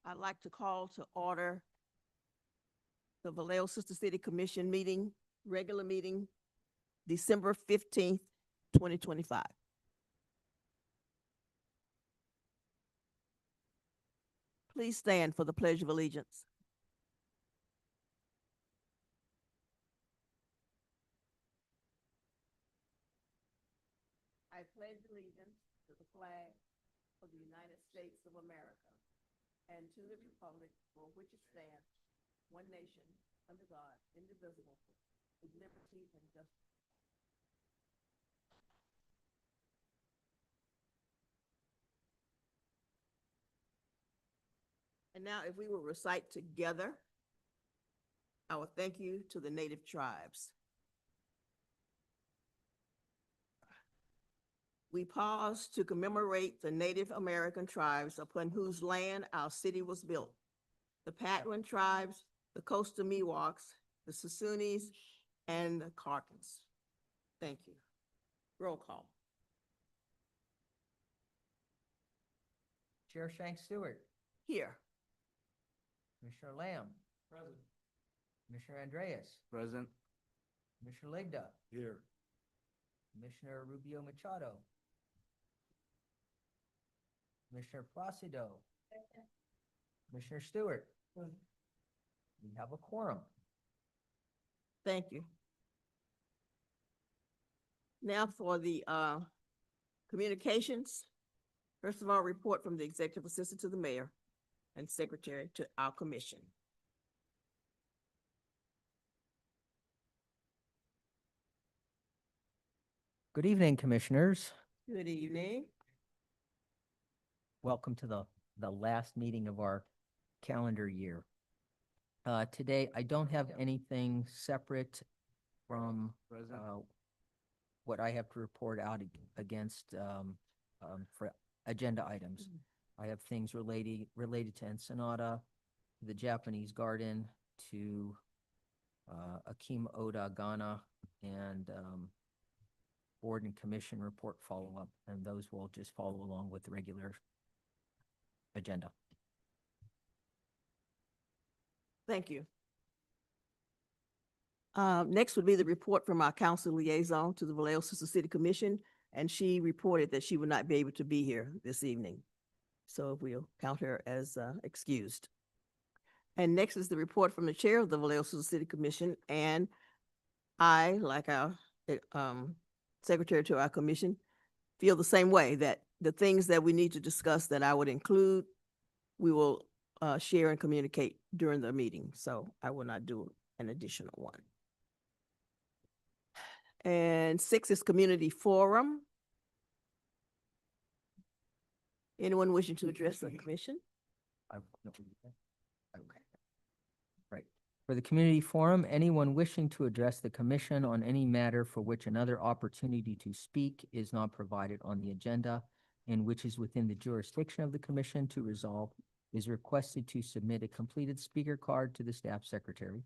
I'd like to call to order the Vallejo Sister City Commission meeting, regular meeting, December 15th, 2025. Please stand for the Pledge of Allegiance. I pledge allegiance to the flag of the United States of America and to the republic for which it stands, one nation, under God, indivisible, with liberty and justice. And now, if we will recite together our thank you to the native tribes. We pause to commemorate the Native American tribes upon whose land our city was built. The Patwin tribes, the Coastal Miwoks, the Susunis, and the Cartons. Thank you. Roll call. Chair Shank Stewart, Here. Commissioner Lamb, Present. Commissioner Andreas, Present. Commissioner Legda, Here. Commissioner Rubio Machado, Commissioner Placido, Commissioner Stewart. We have a quorum. Thank you. Now for the communications. First of all, report from the executive assistant to the mayor and secretary to our commission. Good evening, Commissioners. Good evening. Welcome to the last meeting of our calendar year. Today, I don't have anything separate from Present. what I have to report out against for agenda items. I have things related to Ensenada, to the Japanese Garden, to Akim Oda Ghana, and board and commission report follow-up, and those will just follow along with the regular agenda. Thank you. Next would be the report from our council liaison to the Vallejo Sister City Commission, and she reported that she would not be able to be here this evening. So we'll count her as excused. And next is the report from the chair of the Vallejo Sister City Commission, and I, like our secretary to our commission, feel the same way, that the things that we need to discuss that I would include, we will share and communicate during the meeting. So I will not do an additional one. And 6 is community forum. Anyone wishing to address the commission? Okay. Right. For the community forum, anyone wishing to address the commission on any matter for which another opportunity to speak is not provided on the agenda and which is within the jurisdiction of the commission to resolve is requested to submit a completed speaker card to the staff secretary.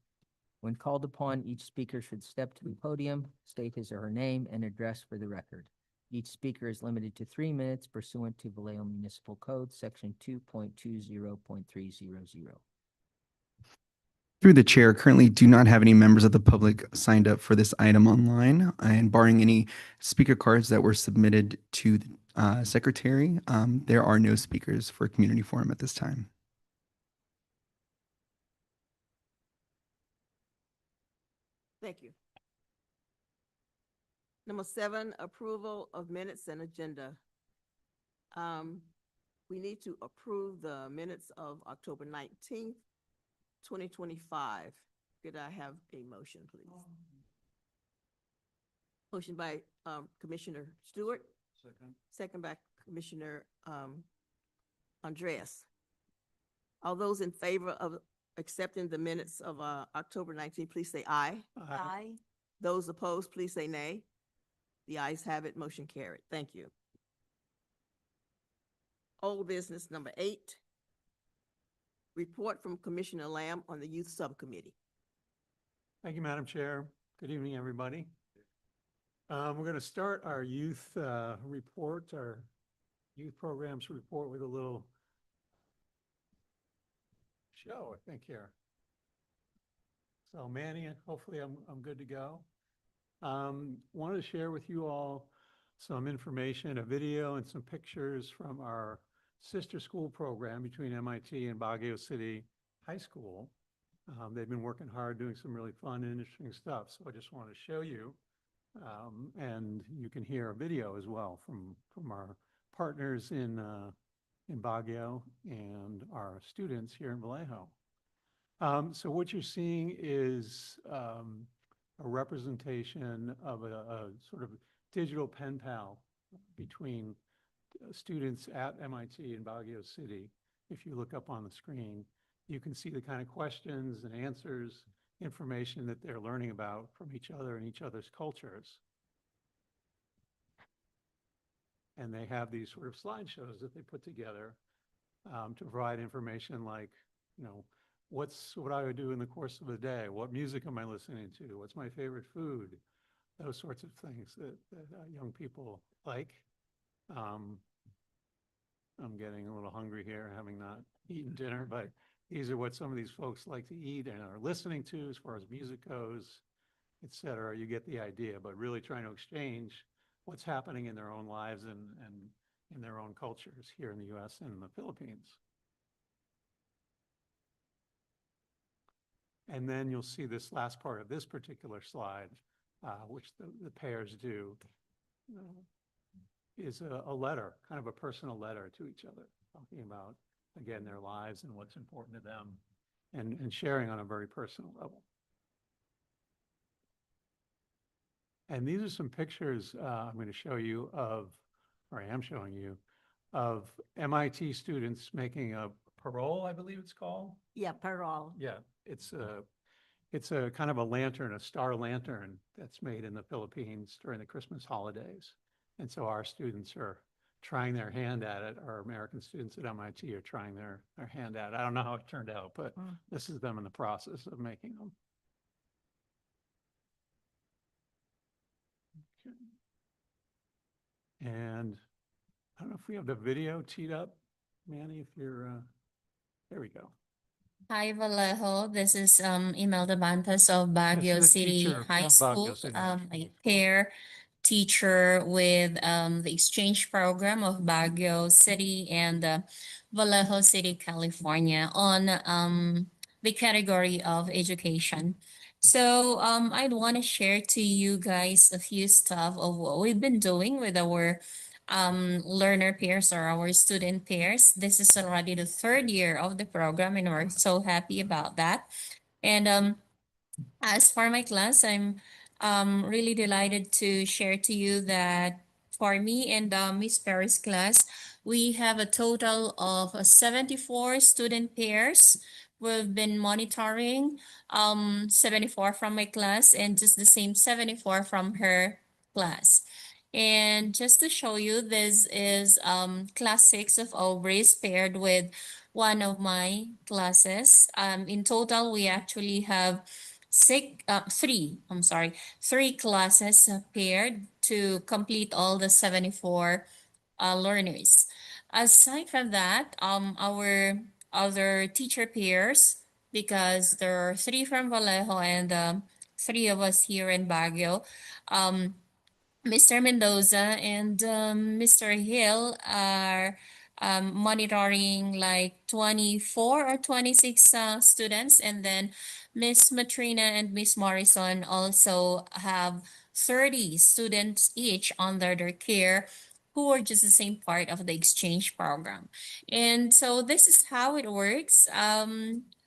When called upon, each speaker should step to the podium, state his or her name and address for the record. Each speaker is limited to 3 minutes pursuant to Vallejo Municipal Code, Section 2.20.300. Through the chair, currently do not have any members of the public signed up for this item online, and barring any speaker cards that were submitted to the secretary, there are no speakers for community forum at this time. Thank you. Number 7, approval of minutes and agenda. We need to approve the minutes of October 19th, 2025. Could I have a motion, please? Motion by Commissioner Stewart, Second. second by Commissioner Andreas. All those in favor of accepting the minutes of October 19th, please say aye. Aye. Those opposed, please say nay. The ayes have it, motion carried. Thank you. Old business number 8. Report from Commissioner Lamb on the Youth Subcommittee. Thank you, Madam Chair. Good evening, everybody. We're going to start our youth report, our youth programs report with a little show, I think, here. So Manny, hopefully I'm good to go. Wanted to share with you all some information, a video and some pictures from our sister school program between MIT and Baguio City High School. They've been working hard doing some really fun and interesting stuff. So I just want to show you. And you can hear a video as well from our partners in Baguio and our students here in Vallejo. So what you're seeing is a representation of a sort of digital pen pal between students at MIT and Baguio City. If you look up on the screen, you can see the kind of questions and answers, information that they're learning about from each other and each other's cultures. And they have these sort of slideshows that they put together to provide information like, you know, what I would do in the course of a day? What music am I listening to? What's my favorite food? Those sorts of things that young people like. I'm getting a little hungry here, having not eaten dinner, but these are what some of these folks like to eat and are listening to as far as music goes, et cetera. You get the idea, but really trying to exchange what's happening in their own lives and in their own cultures here in the US and in the Philippines. And then you'll see this last part of this particular slide, which the pairs do, is a letter, kind of a personal letter to each other, talking about, again, their lives and what's important to them and sharing on a very personal level. And these are some pictures I'm going to show you of, or I am showing you, of MIT students making a parole, I believe it's called. Yeah, parole. Yeah, it's a kind of a lantern, a star lantern that's made in the Philippines during the Christmas holidays. And so our students are trying their hand at it. Our American students at MIT are trying their hand at it. I don't know how it turned out, but this is them in the process of making them. Okay. And I don't know if we have the video teed up, Manny, if you're, there we go. Hi Vallejo, this is Imelda Bantas of Baguio the City teacher High from School. Baguio City High A School. peer teacher with the exchange program of Baguio City and Vallejo City, California on the category of education. So I'd want to share to you guys a few stuff of what we've been doing with our learner peers or our student peers. This is already the third year of the program and we're so happy about that. And as for my class, I'm really delighted to share to you that for me and Miss Perry's class, we have a total of 74 student pairs. We've been monitoring 74 from my class and just the same 74 from her class. And just to show you, this is class 6 of Aubree's paired with one of my classes. In total, we actually have three classes paired to complete all the 74 learners. Aside from that, our other teacher peers, because there are three from Vallejo and three of us here in Baguio, Mr. Mendoza and Mr. Hill are monitoring like 24 or 26 students, and then Miss Matrina and Miss Morrison also have 30 students each under their care who are just the same part of the exchange program. And so this is how it works.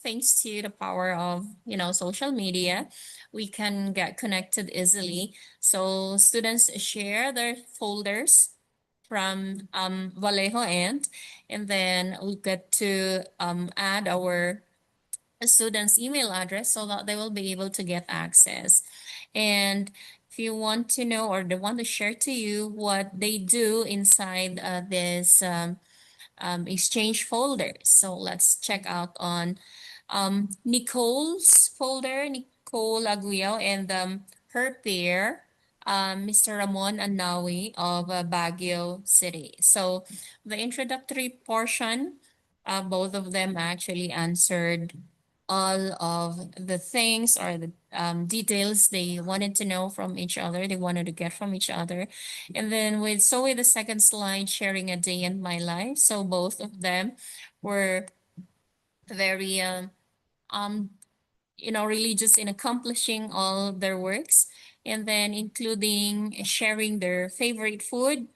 Thanks to the power of, social media, we can get connected easily. So students share their folders from Vallejo and then we get to add our students' email address so that they will be able to get access. And if you want to know or they want to share to you what they do inside this exchange folder. So let's check out on Nicole's folder, Nicole Aguio and her peer, Mr. Ramon Anawi of Baguio City. So the introductory portion Both of them actually answered all of the things or the details they wanted to know from each other, they wanted to get from each other. And then with the second slide, sharing a day in my life. So both of them were very um religious in accomplishing all their works, and then including sharing their favorite food.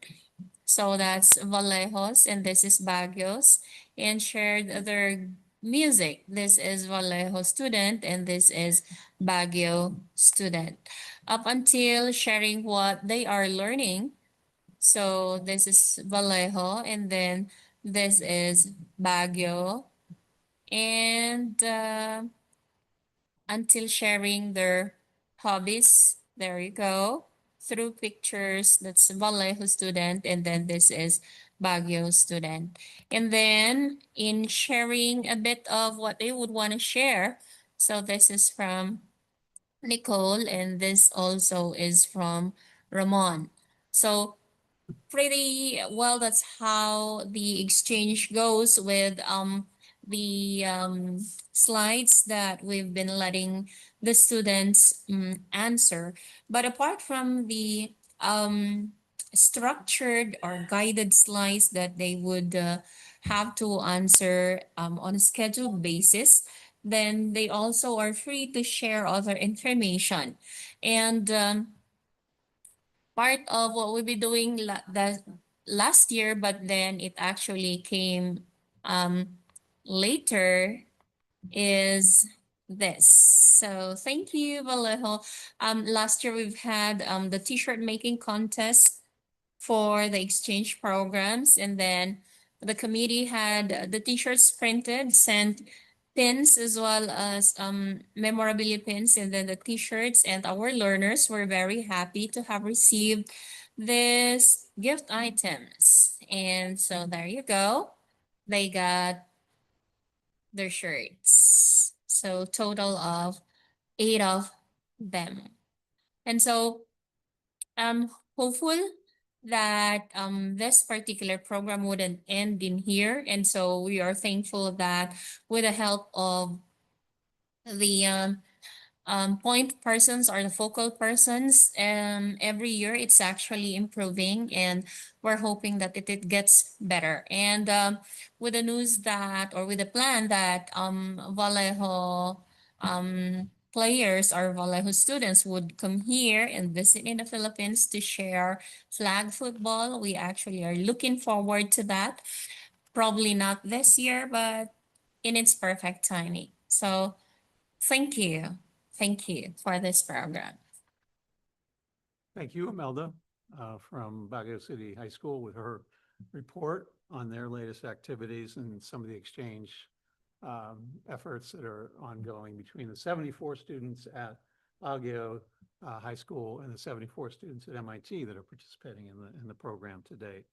So that's Vallejos and this is Baguio's, and shared their music. This is Vallejo student and this is Baguio student. Up until sharing what they are learning. So this is Vallejo and then this is Baguio. And until sharing their hobbies. There you go. Through pictures, that's Vallejo student, and then this is Baguio student. And then in sharing a bit of what they would want to share, so this is from Nicole, and this also is from Ramon. So pretty well, that's how the exchange goes with the slides that we've been letting the students answer. But apart from the structured or guided slides that they would have to answer on a scheduled basis, then they also are free to share other information. And part of what we'll be doing the last year, but then it actually came later is this. So thank you, Vallejo. Last year we've had the t-shirt making contest for the exchange programs, and then the committee had the t-shirts printed, sent pins as well as memorabilia pins, and then the t-shirts, and our learners were very happy to have received this gift items. And so there you go. They got their shirts. So total of 8 of them. And so I'm hopeful that this particular program wouldn't end in here. And so we are thankful that with the help of the point persons or the focal persons, every year it's actually improving, and we're hoping that it gets better. And with the news that, or with the plan that Vallejo players or Vallejo students would come here and visit in the Philippines to share flag football, we actually are looking forward to that. Probably not this year, but in its perfect timing. So thank you. Thank you for this program. Thank you, Imelda, from Baguio City High School with her report on their latest activities and some of the exchange efforts that are ongoing between the 74 students at Baguio High School and the 74 students at MIT that are participating in the program to date.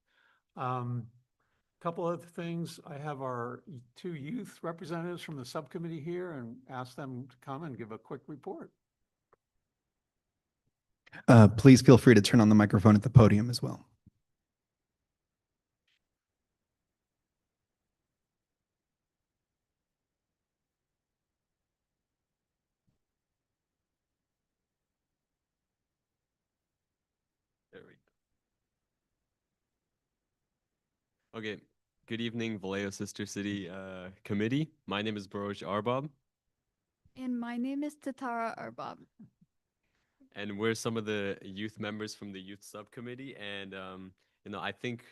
Couple other things. I have our two youth representatives from the subcommittee here and ask them to come and give a quick report. Please feel free to turn on the microphone at the podium as well. There we go. Okay. Good evening, Vallejo Sister City Committee. My name is Baroj Arbab, And my name is Tatara Arbab. and we're some of the youth members from the youth subcommittee. And I think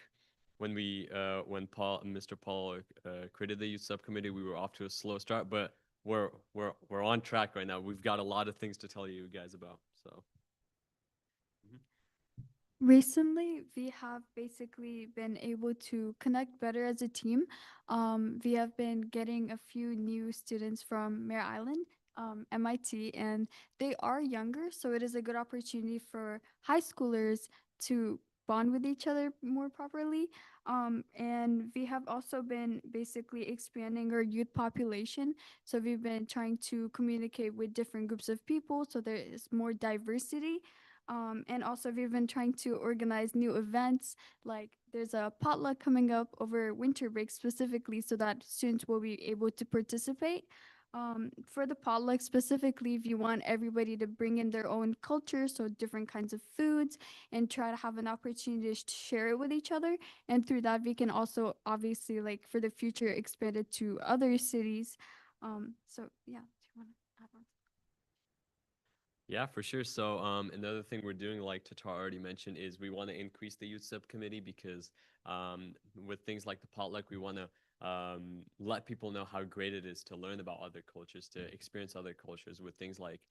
when Mr. Paul created the youth subcommittee, we were off to a slow start, but we're on track right now. We've got a lot of things to tell you guys about. So. Recently, we have basically been able to connect better as a team. We have been getting a few new students from Mare Island, MIT, and they are younger, so it is a good opportunity for high schoolers to bond with each other more properly. And we have also been basically expanding our youth population. So we've been trying to communicate with different groups of people so there is more diversity. And also, we've been trying to organize new events like there's a potluck coming up over winter break specifically so that students will be able to participate. For the potluck specifically, if you want everybody to bring in their own culture, so different kinds of foods, and try to have an opportunity to share it with each other. And through that, we can also obviously, like for the future, expand it to other cities. So yeah, do you want to add on? Yeah, for sure. So, another thing we're doing, like Tatar already mentioned, is we want to increase the youth subcommittee because with things like the potluck, we want to let people know how great it is to learn about other cultures, to experience other cultures with things like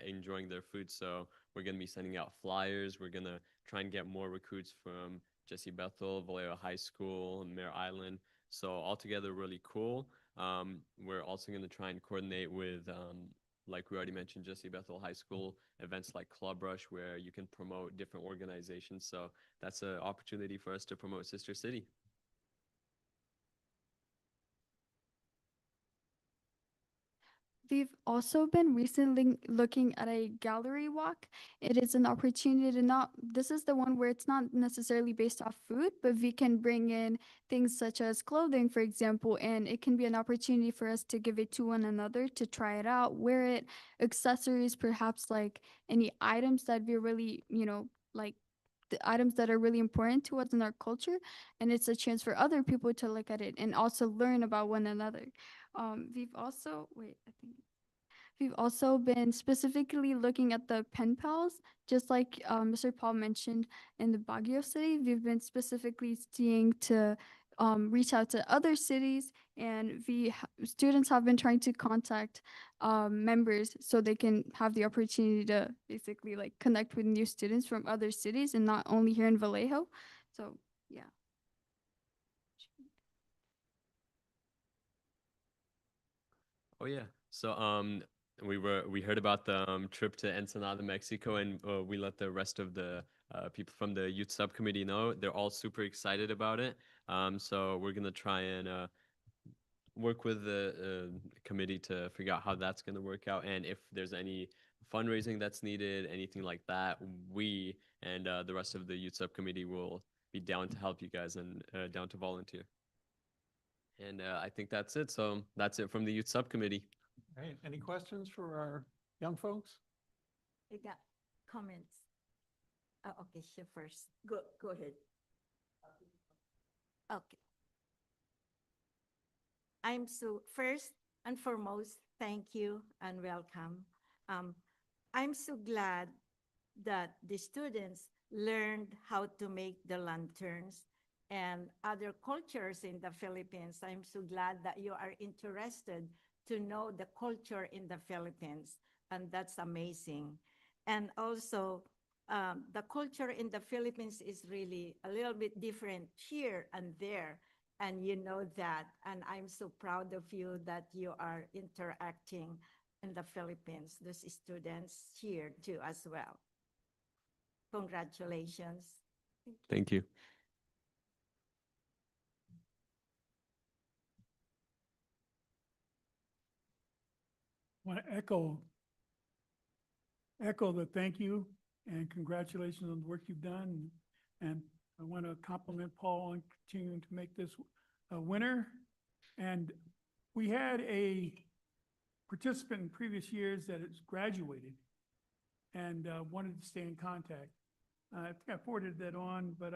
enjoying their food. So, we're going to be sending out flyers. We're going to try and get more recruits from Jesse Bethel, Vallejo High School, Mare Island. So, altogether, really cool. We're also going to try and coordinate with like we already mentioned, Jesse Bethel High School events like Club Rush, where you can promote different organizations. So that's an opportunity for us to promote Sister City. We've also been recently looking at a gallery walk. It is an opportunity to not, this is the one where it's not necessarily based off food, but we can bring in things such as clothing, for example, and it can be an opportunity for us to give it to one another to try it out, wear it, accessories, perhaps like any items that we really, like the items that are really important to us in our culture. And it's a chance for other people to look at it and also learn about one another. We've also, wait, I think we've also been specifically looking at the pen pals, just like Mr. Paul mentioned in the Baguio city. We've been specifically seeing to reach out to other cities, and students have been trying to contact members so they can have the opportunity to basically like connect with new students from other cities and not only here in Vallejo. So yeah. Oh yeah. So we heard about the trip to Ensenada, Mexico, and we let the rest of the people from the youth subcommittee know. They're all super excited about it. So we're gonna try and work with the committee to figure out how that's gonna work out, and if there's any fundraising that's needed, anything like that, we and the rest of the youth subcommittee will be down to help you guys and down to volunteer. And I think that's it. So that's it from the youth subcommittee. Right, any questions for our young folks? I got comments. Okay, she first. Go ahead. Okay. I'm so first and foremost, thank you and welcome. Um, I'm so glad that the students learned how to make the lanterns and other cultures in the Philippines. I'm so glad that you are interested to know the culture in the Philippines, and that's amazing. And also, the culture in the Philippines is really a little bit different here and there, and you know that. And I'm so proud of you that you are interacting in the Philippines, those students here too as well. Congratulations. Thank you. Want to echo the thank you and congratulations on the work you've done. And I want to compliment Paul on continuing to make this a winner. And we had a participant in previous years that has graduated and wanted to stay in contact. I think I forwarded that on, but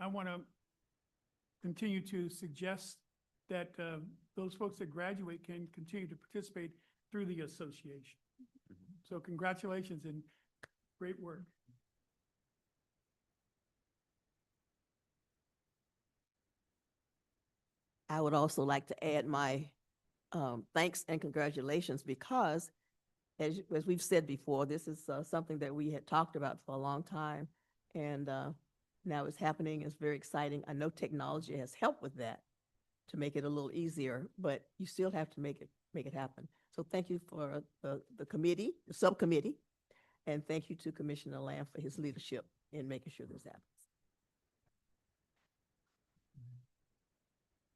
I want to continue to suggest that those folks that graduate can continue to participate through the association. So congratulations and great work. I would also like to add my thanks and congratulations because as we've said before, this is something that we had talked about for a long time, and now it's happening. It's very exciting. I know technology has helped with that to make it a little easier, but you still have to make it happen. So thank you for the committee, the subcommittee, and thank you to Commissioner Lamb for his leadership in making sure this happens.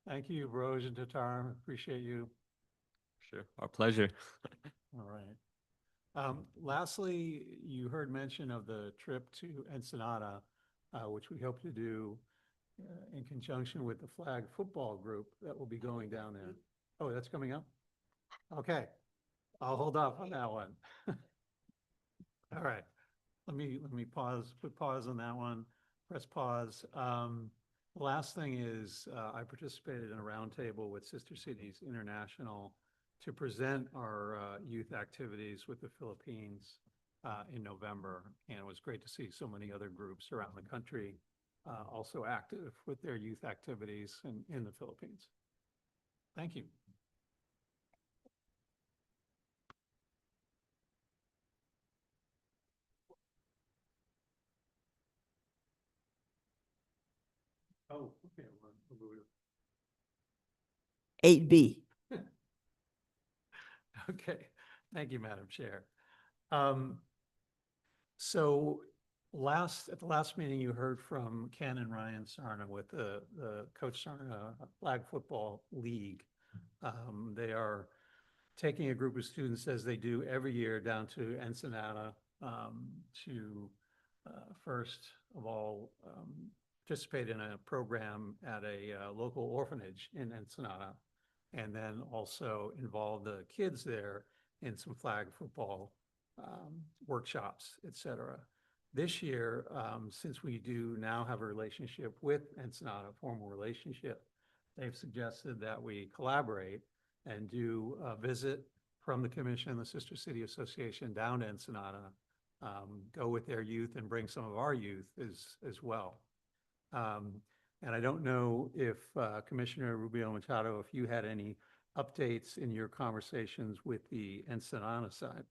Thank you, Rose and Tatar. Appreciate you. Sure. Our pleasure. All right. Lastly, you heard mention of the trip to Ensenada, which we hope to do in conjunction with the flag football group that will be going down there. Oh, that's coming up? Okay, I'll hold off on that one. All right, let me pause, put pause on that one, press pause. The last thing is, I participated in a roundtable with Sister Cities International to present our youth activities with the Philippines in November. And it was great to see so many other groups around the country also active with their youth activities in the Philippines. Thank you. Oh, okay. we'll move 8B. it. Okay, thank you, Madam Chair. So at the last meeting, you heard from Ken and Ryan Sarna with the Coach Sarna Flag Football League. They are taking a group of students, as they do every year, down to Ensenada to first of all participate in a program at a local orphanage in Ensenada, and then also involve the kids there in some flag football workshops, et cetera. This year, since we do now have a relationship with Ensenada, a formal relationship, they've suggested that we collaborate and do a visit from the commission, the Sister City Association, down to Ensenada, go with their youth and bring some of our youth as well. And I don't know if Commissioner Rubio Machado, if you had any updates in your conversations with the Ensenada side.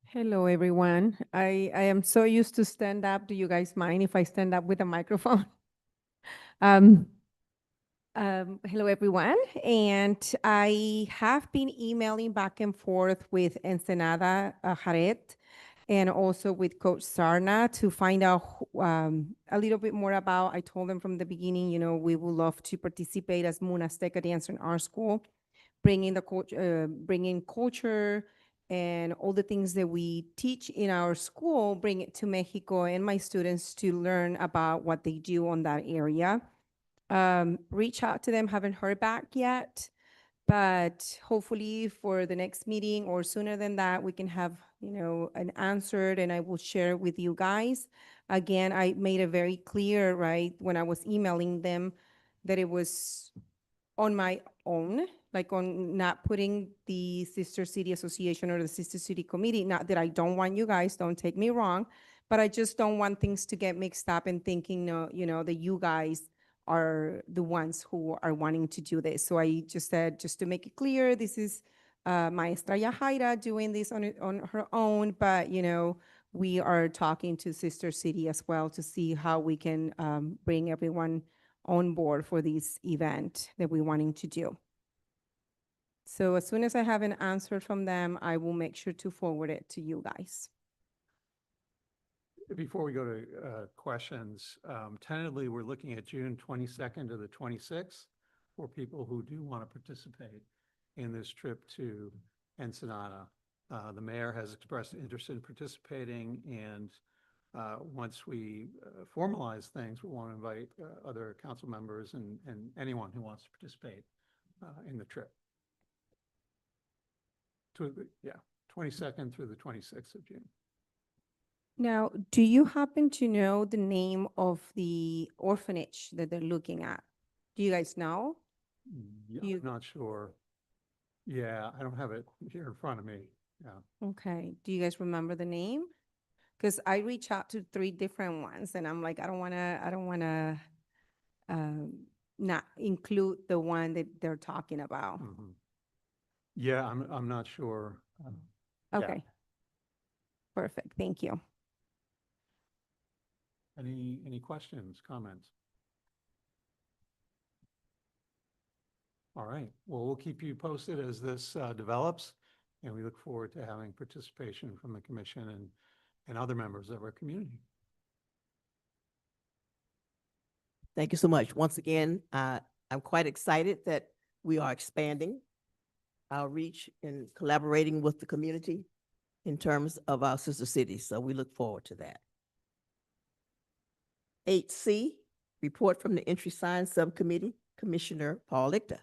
Hello, everyone. I am so used to stand up. Do you guys mind if I stand up with a microphone? Hello, everyone. And I have been emailing back and forth with Ensenada Jaret and also with Coach Sarna to find out a little bit more about. I told them from the beginning, you know, we would love to participate as Moon Azteca Dance in our school, bringing culture and all the things that we teach in our school, bring it to Mexico and my students to learn about what they do on that area. Reach out to them, haven't heard back yet, but hopefully for the next meeting or sooner than that, we can have, you know, an answered and I will share with you guys. Again, I made it very clear, right, when I was emailing them that it was on my own, like on not putting the Sister City Association or the Sister City Committee, not that I don't want you guys, don't take me wrong, but I just don't want things to get mixed up and thinking, no, you know, that you guys are the ones who are wanting to do this. So I just said, just to make it clear, this is Maestra Yahaira doing this on her own, but, you know, we are talking to Sister City as well to see how we can bring everyone on board for this event that we're wanting to do. So as soon as I have an answer from them, I will make sure to forward it to you guys. Before we go to questions, tentatively, we're looking at June 22nd to the 26th for people who do want to participate in this trip to Ensenada. The mayor has expressed interest in participating, and once we formalize things, we want to invite other council members and anyone who wants to participate in the trip. Yeah, 22nd through the 26th of June. Now, do you happen to know the name of the orphanage that they're looking at? Do you guys know? Yeah, You- I'm not sure. Yeah, I don't have it here in front of me. Yeah. Okay. Do you guys remember the name? Because I reached out to 3 different ones and I'm like, I don't want to not include the one that they're talking about. Mhm. Yeah, I'm not sure. Yeah. Okay. Perfect. Thank you. Any questions, comments? All right, well, we'll keep you posted as this develops, and we look forward to having participation from the commission and other members of our community. Thank you so much. Once again, I'm quite excited that we are expanding our reach and collaborating with the community in terms of our sister cities. So we look forward to that. 8C, report from the Entry Sign Subcommittee, Commissioner Paul Lichter.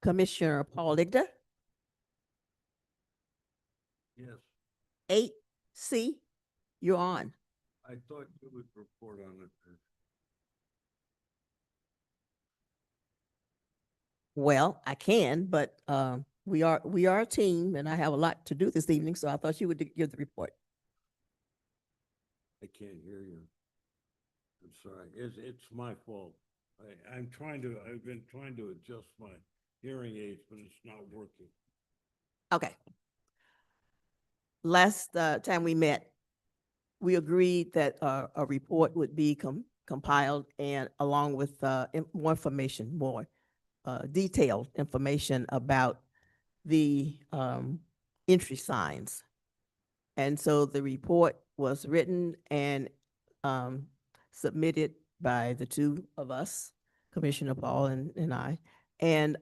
Commissioner Paul Lichter. Yes, 8C, you're on. I thought you would report on it. Well, I can, but we are a team and I have a lot to do this evening, so I thought you would give the report. I can't hear you. I'm sorry. It's my fault. I've been trying to adjust my hearing aids, but it's not working. Okay. Last time we met, we agreed that a report would be compiled and along with more information, more detailed information about the entry signs. And so the report was written and submitted by the two of us, Commissioner Paul and I. And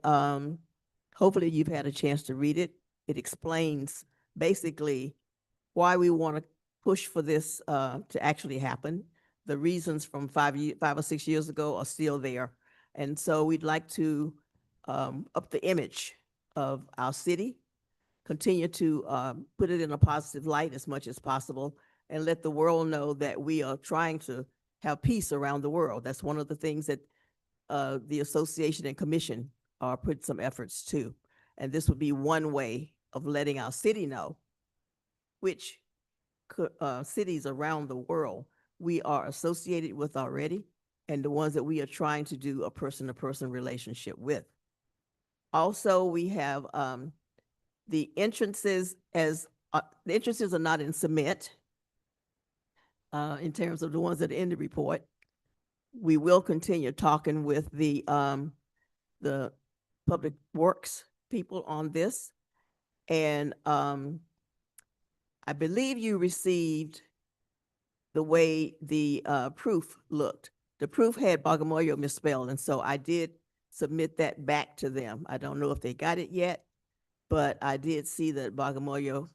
hopefully you've had a chance to read it. It explains basically why we want to push for this to actually happen. The reasons from 5 or 6 years ago are still there. And so we'd like to up the image of our city, continue to put it in a positive light as much as possible, and let the world know that we are trying to have peace around the world. That's one of the things that the association and commission are put some efforts to. And this would be one way of letting our city know which cities around the world we are associated with already, and the ones that we are trying to do a person-to-person relationship with. Also, we have the entrances the entrances are not in cement in terms of the ones that are in the report. We will continue talking with the public works people on this. And I believe you received the way the proof looked. The proof had Bagamoyo misspelled, and so I did submit that back to them. I don't know if they got it yet, but I did see that Bagamoyo,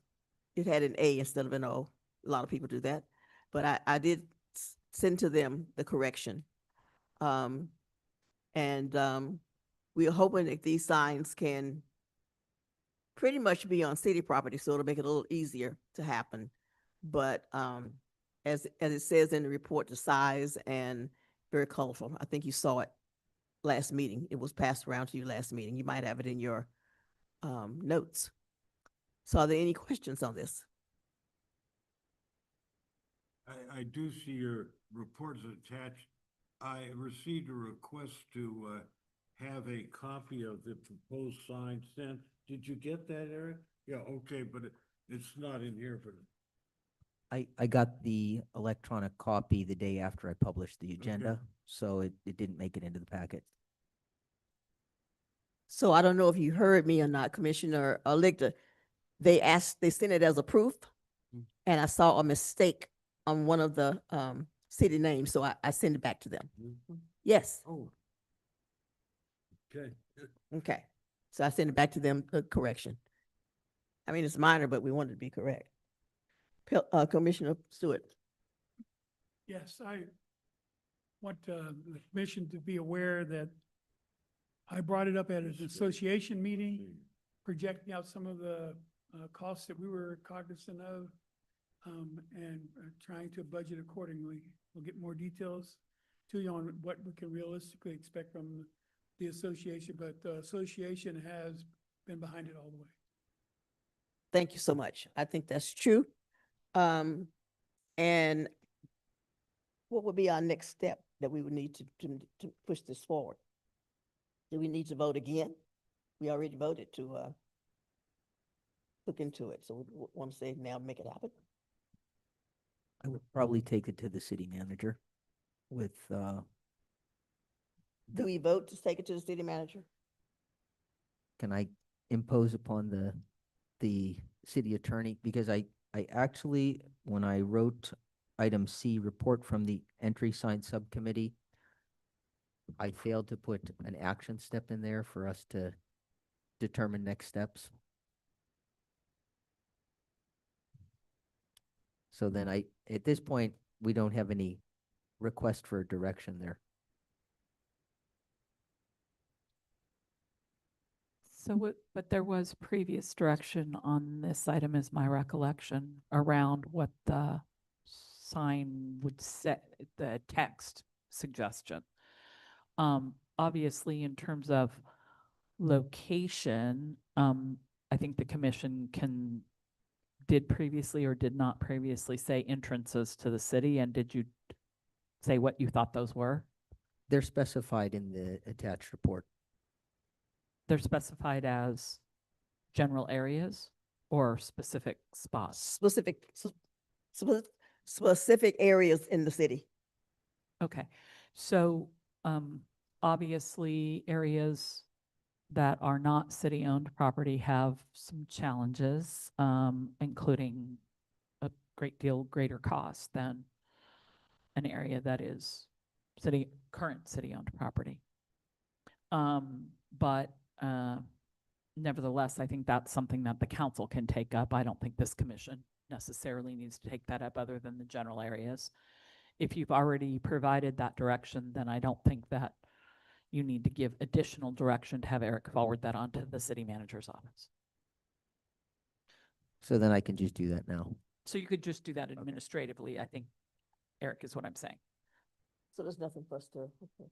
it had an A instead of an O. A lot of people do that. But I did send to them the correction. We are hoping that these signs can pretty much be on city property, so it'll make it a little easier to happen. But as it says in the report, the size and very colorful. I think you saw it last meeting. It was passed around to you last meeting. You might have it in your notes. So are there any questions on this? I do see your reports attached. I received a request to have a copy of the proposed sign sent. Did you get that, Eric? Yeah, okay, but it's not in here, but I got the electronic copy the day after I published the agenda, so it didn't make it into the packet. So I don't know if you heard me or not, Commissioner Lichter. They sent it as a proof, and I saw a mistake on one of the city names, so I sent it back to them. Yes, oh. Okay. okay. So I sent it back to them, the correction. I mean, it's minor, but we wanted to be correct. Commissioner Stewart. Yes, I want the commission to be aware that I brought it up at an association meeting, projecting out some of the costs that we were cognizant of, and trying to budget accordingly. We'll get more details to you on what we can realistically expect from the association, but the association has been behind it all the way. Thank you so much. I think that's true. And what would be our next step that we would need to push this forward? Do we need to vote again? We already voted to look into it, so we want to say now make it happen. I would probably take it to the city manager with, Do we vote to take it to the city manager? can I impose upon the the city attorney, because I actually, when I wrote item C, report from the entry sign subcommittee, I failed to put an action step in there for us to determine next steps. So then at this point, we don't have any request for direction there. So but there was previous direction on this item, is my recollection, around what the sign would say, the text suggestion. Obviously, in terms of location, I think the commission did previously or did not previously say entrances to the city, and did you say what you thought those were? They're specified in the attached report. They're specified as general areas or specific spots? Specific areas in the city. Okay, so obviously areas that are not city-owned property have some challenges, including a great deal greater cost than an area that is current city-owned property. But nevertheless, I think that's something that the council can take up. I don't think this commission necessarily needs to take that up other than the general areas. If you've already provided that direction, then I don't think that you need to give additional direction to have Eric forward that on to the city manager's office. So then I can just do that now. So you could just do that administratively, I think, Eric, is what I'm saying. So there's nothing for us to, okay.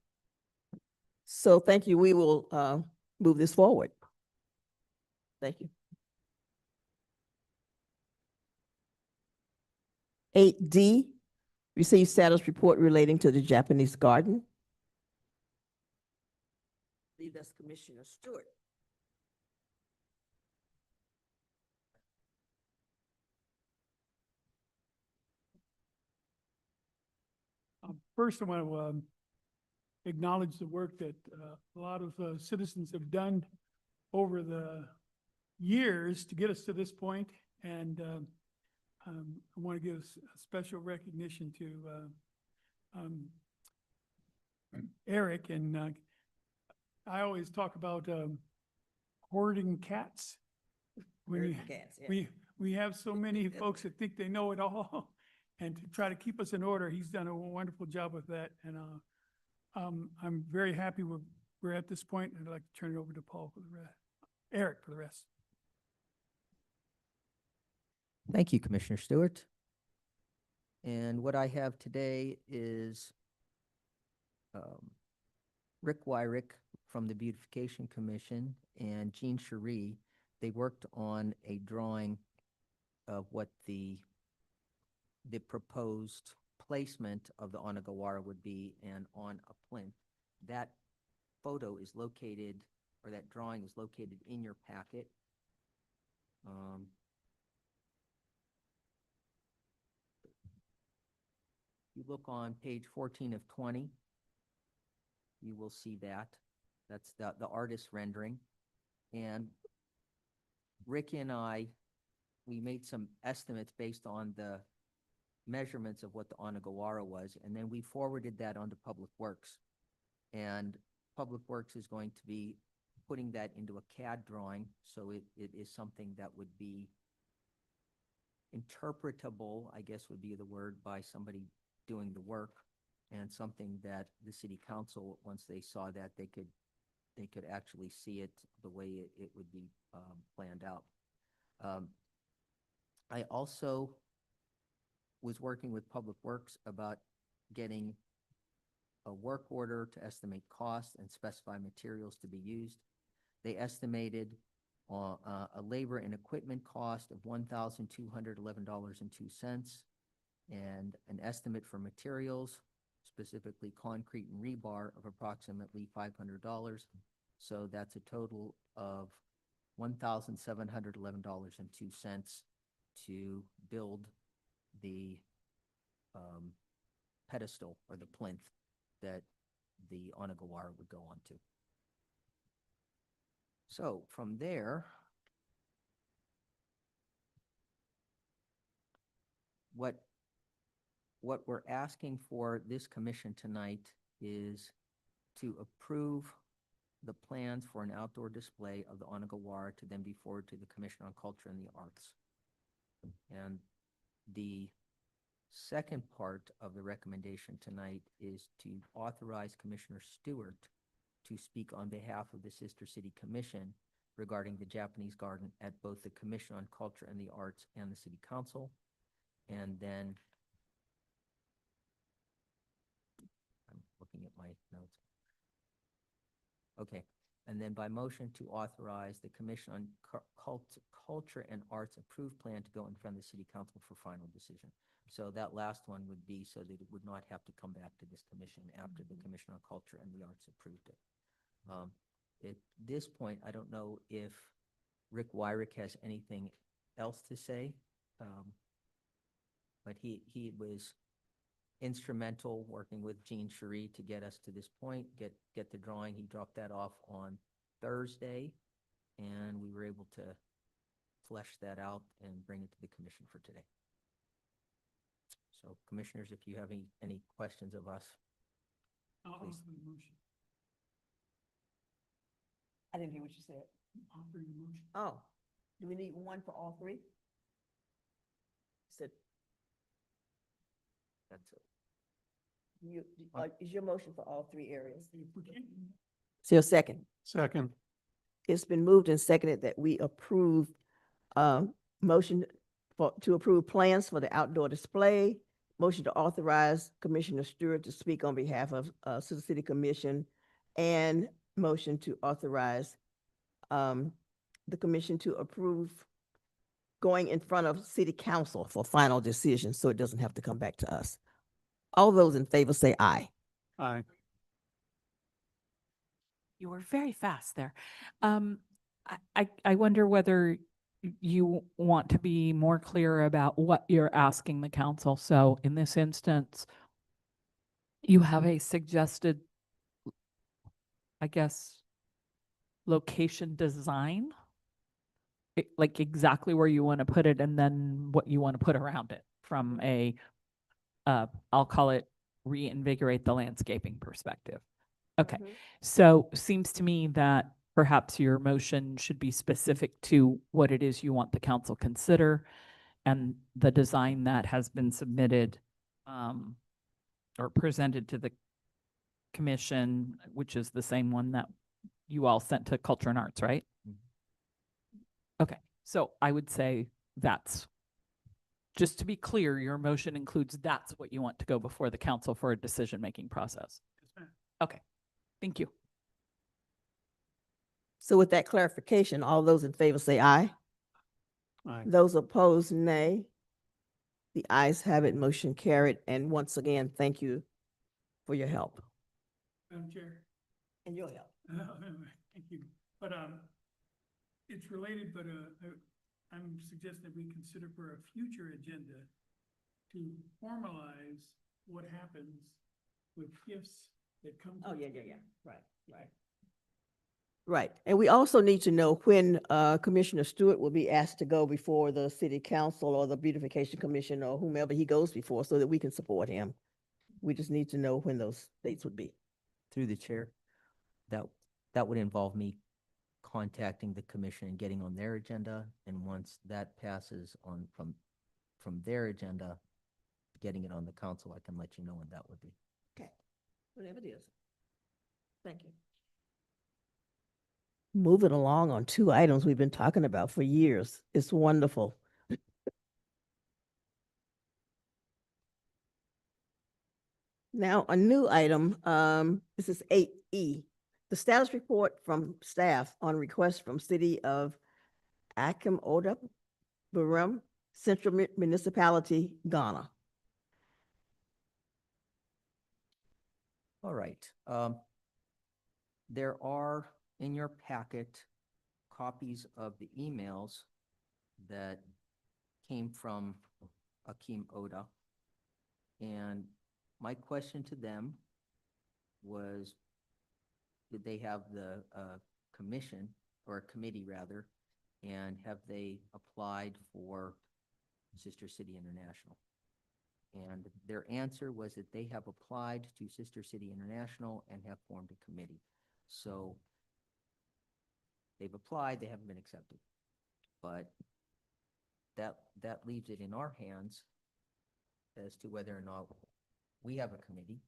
So thank you. We will move this forward. Thank you. 8D, receive status report relating to the Japanese garden. I believe that's Commissioner Stewart. First, I want to acknowledge the work that a lot of citizens have done over the years to get us to this point. And I want to give a special recognition to Eric. And I always talk about hoarding cats. We have so many folks that think they know it all. And to try to keep us in order, he's done a wonderful job with that. And I'm very happy we're at this point, and I'd like to turn it over to Paul for the rest, Eric for the rest. Thank you, Commissioner Stewart. And what I have today is Rick Wyrick from the Beautification Commission and Jean Cherie. They worked on a drawing of what the proposed placement of the Onagawara would be, and on a plinth. That photo is located, or that drawing is located in your packet. You look on page 14 of 20, you will see that. That's the artist rendering. And Rick and I, we made some estimates based on the measurements of what the Onagawara was, and then we forwarded that onto Public Works. And Public Works is going to be putting that into a CAD drawing, so it is something that would be interpretable, I guess would be the word, by somebody doing the work, and something that the city council, once they saw that, they could actually see it the way it would be planned out. I also was working with Public Works about getting a work order to estimate costs and specify materials to be used. They estimated a labor and equipment cost of $1,211.02, and an estimate for materials, specifically concrete and rebar, of approximately $500. So that's a total of $1,711.02 to build the pedestal or the plinth that the Onagawara would go onto. So from there, what we're asking for this commission tonight is to approve the plans for an outdoor display of the Onagawara to then be forwarded to the Commission on Culture and the Arts. And the second part of the recommendation tonight is to authorize Commissioner Stewart to speak on behalf of the Sister City Commission regarding the Japanese garden at both the Commission on Culture and the Arts and the City Council. And then I'm looking at my notes. Okay, and then by motion to authorize the Commission on Culture and Arts approved plan to go in front of the City Council for final decision. So that last one would be so that it would not have to come back to this commission after the Commission on Culture and the Arts approved it. At this point, I don't know if Rick Wyrick has anything else to say, but he was instrumental working with Jean Cherie to get us to this point, get the drawing. He dropped that off on Thursday, and we were able to flesh that out and bring it to the commission for today. So commissioners, if you have any questions of us, I'll please. offer the motion. I didn't hear what you said. Offering the motion. Oh, do we need one for all three? Said, That's it. is your motion for all three areas? If we can. Is there a second? Second. It's been moved and seconded that we approve, motion to approve plans for the outdoor display, motion to authorize Commissioner Stewart to speak on behalf of, Sister City Commission, and motion to authorize, the commission to approve going in front of City Council for final decision, so it doesn't have to come back to us. All those in favor say aye. Aye. You were very fast there. I wonder whether you want to be more clear about what you're asking the council. So in this instance, you have a suggested, I guess, location design, like exactly where you want to put it and then what you want to put around it from a, I'll call it reinvigorate the landscaping perspective. Okay, so seems to me that perhaps your motion should be specific to what it is you want the council consider and the design that has been submitted or presented to the commission, which is the same one that you all sent to Culture and Arts, right? Okay, so I would say that's, just to be clear, your motion includes that's what you want to go before the council for a decision-making process. Yes, ma'am. Okay, thank you. So with that clarification, all those in favor say aye. Aye. Those opposed, nay. The ayes have it, motion carried. And once again, thank you for your help. Madam Chair. And your help. Thank you. But it's related, but I'm suggesting that we consider for a future agenda to formalize what happens with gifts that come. Oh, yeah. Right. Right. And we also need to know when Commissioner Stewart will be asked to go before the City Council or the Beautification Commission or whomever he goes before so that we can support him. We just need to know when those dates would be. Through the chair, that would involve me contacting the commission and getting on their agenda. And once that passes on from their agenda, getting it on the council, I can let you know when that would be. Okay. Whatever it is. Thank you. Moving along on two items we've been talking about for years. It's wonderful. Now, a new item, this is 8E. The status report from staff on request from City of Akim Odep, Burum, Central Municipality, Ghana. All right. There are in your packet copies of the emails that came from Akim Oda. And my question to them was, did they have the commission or a committee rather, and have they applied for Sister City International? And their answer was that they have applied to Sister City International and have formed a committee. So they've applied, they haven't been accepted. But that leaves it in our hands as to whether or not we have a committee.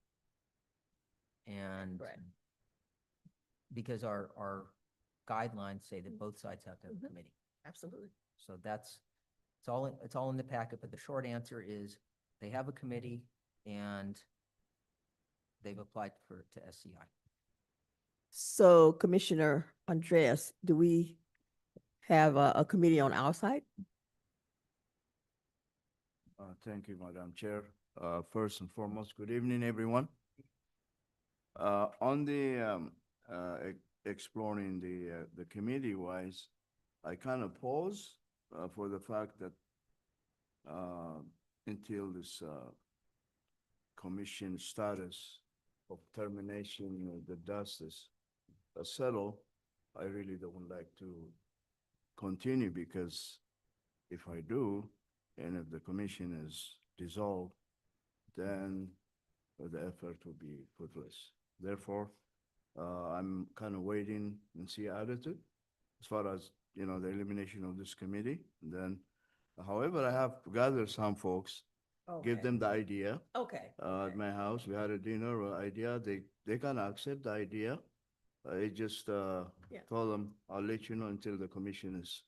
And Correct. because our guidelines say that both sides have to have a Mhm. committee. Absolutely. So it's all in the packet, but the short answer is they have a committee and they've applied to SCI. So Commissioner Andreas, do we have a committee on our side? Thank you, Madam Chair. First and foremost, good evening, everyone. On the exploring the committee wise, I kind of pause for the fact that until this commission status of termination, the dust is settled, I really don't like to continue because if I do, and if the commission is dissolved, then the effort will be fruitless. Therefore, I'm kind of waiting and see attitude as far as, you know, the elimination of this committee. And then, however, I have gathered some folks, give them the idea. Okay. At my house, we had a dinner idea. They kind of accept the idea. I just Yeah. told them, I'll let you know until the commission is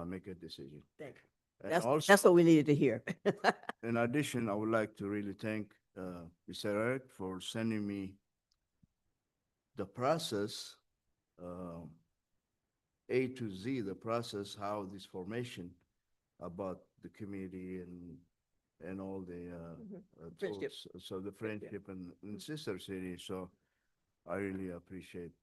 make a decision. Thank you. And That's also, what we needed to hear. in addition, I would like to really thank Mr. Eric for sending me the process, A to Z, the process, how this formation about the committee and all the Friendship. tools. So the friendship and sister city. So I really appreciate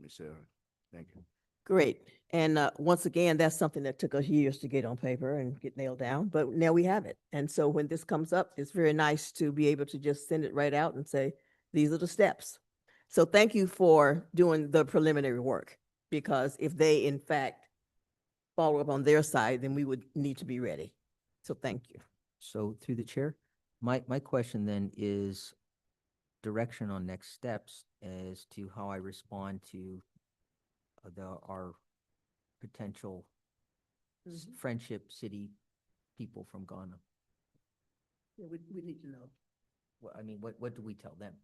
Mr. Eric. Thank you. Great. And once again, that's something that took us years to get on paper and get nailed down, but now we have it. And so when this comes up, it's very nice to be able to just send it right out and say, these are the steps. So thank you for doing the preliminary work, because if they in fact follow up on their side, then we would need to be ready. So thank you. So through the chair, my question then is direction on next steps as to how I respond to our potential friendship city people from Ghana. Yeah, we need to know. I mean, what do we tell them?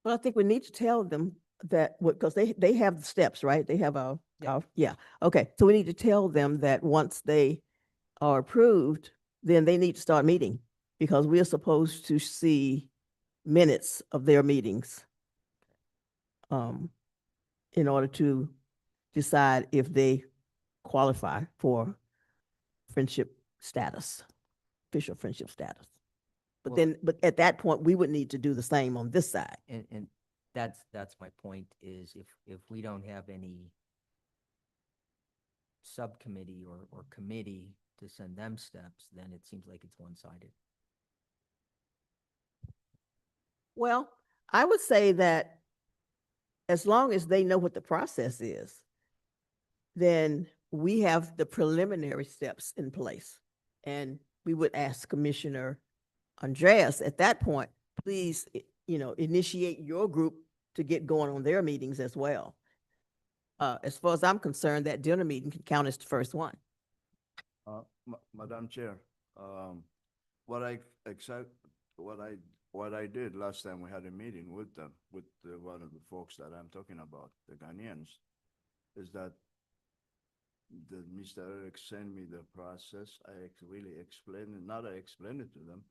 Well, I think we need to tell them that, because they have the steps, right? They have yeah, okay. So we need to tell them that once they are approved, then they need to start meeting, because we are supposed to see minutes of their meetings in order to decide if they qualify for friendship status, official friendship status. But Well- but at that point, we would need to do the same on this side. And that's my point is if we don't have any subcommittee or committee to send them steps, then it seems like it's one-sided. Well, I would say that as long as they know what the process is, then we have the preliminary steps in place. And we would ask Commissioner Andreas at that point, please, initiate your group to get going on their meetings as well. As far as I'm concerned, that dinner meeting can count as the first one. Madam Chair, what I did last time we had a meeting with them, with one of the folks that I'm talking about, the Ghanaians, is that Mr. Eric sent me the process. I really explained it, not I explained it to them.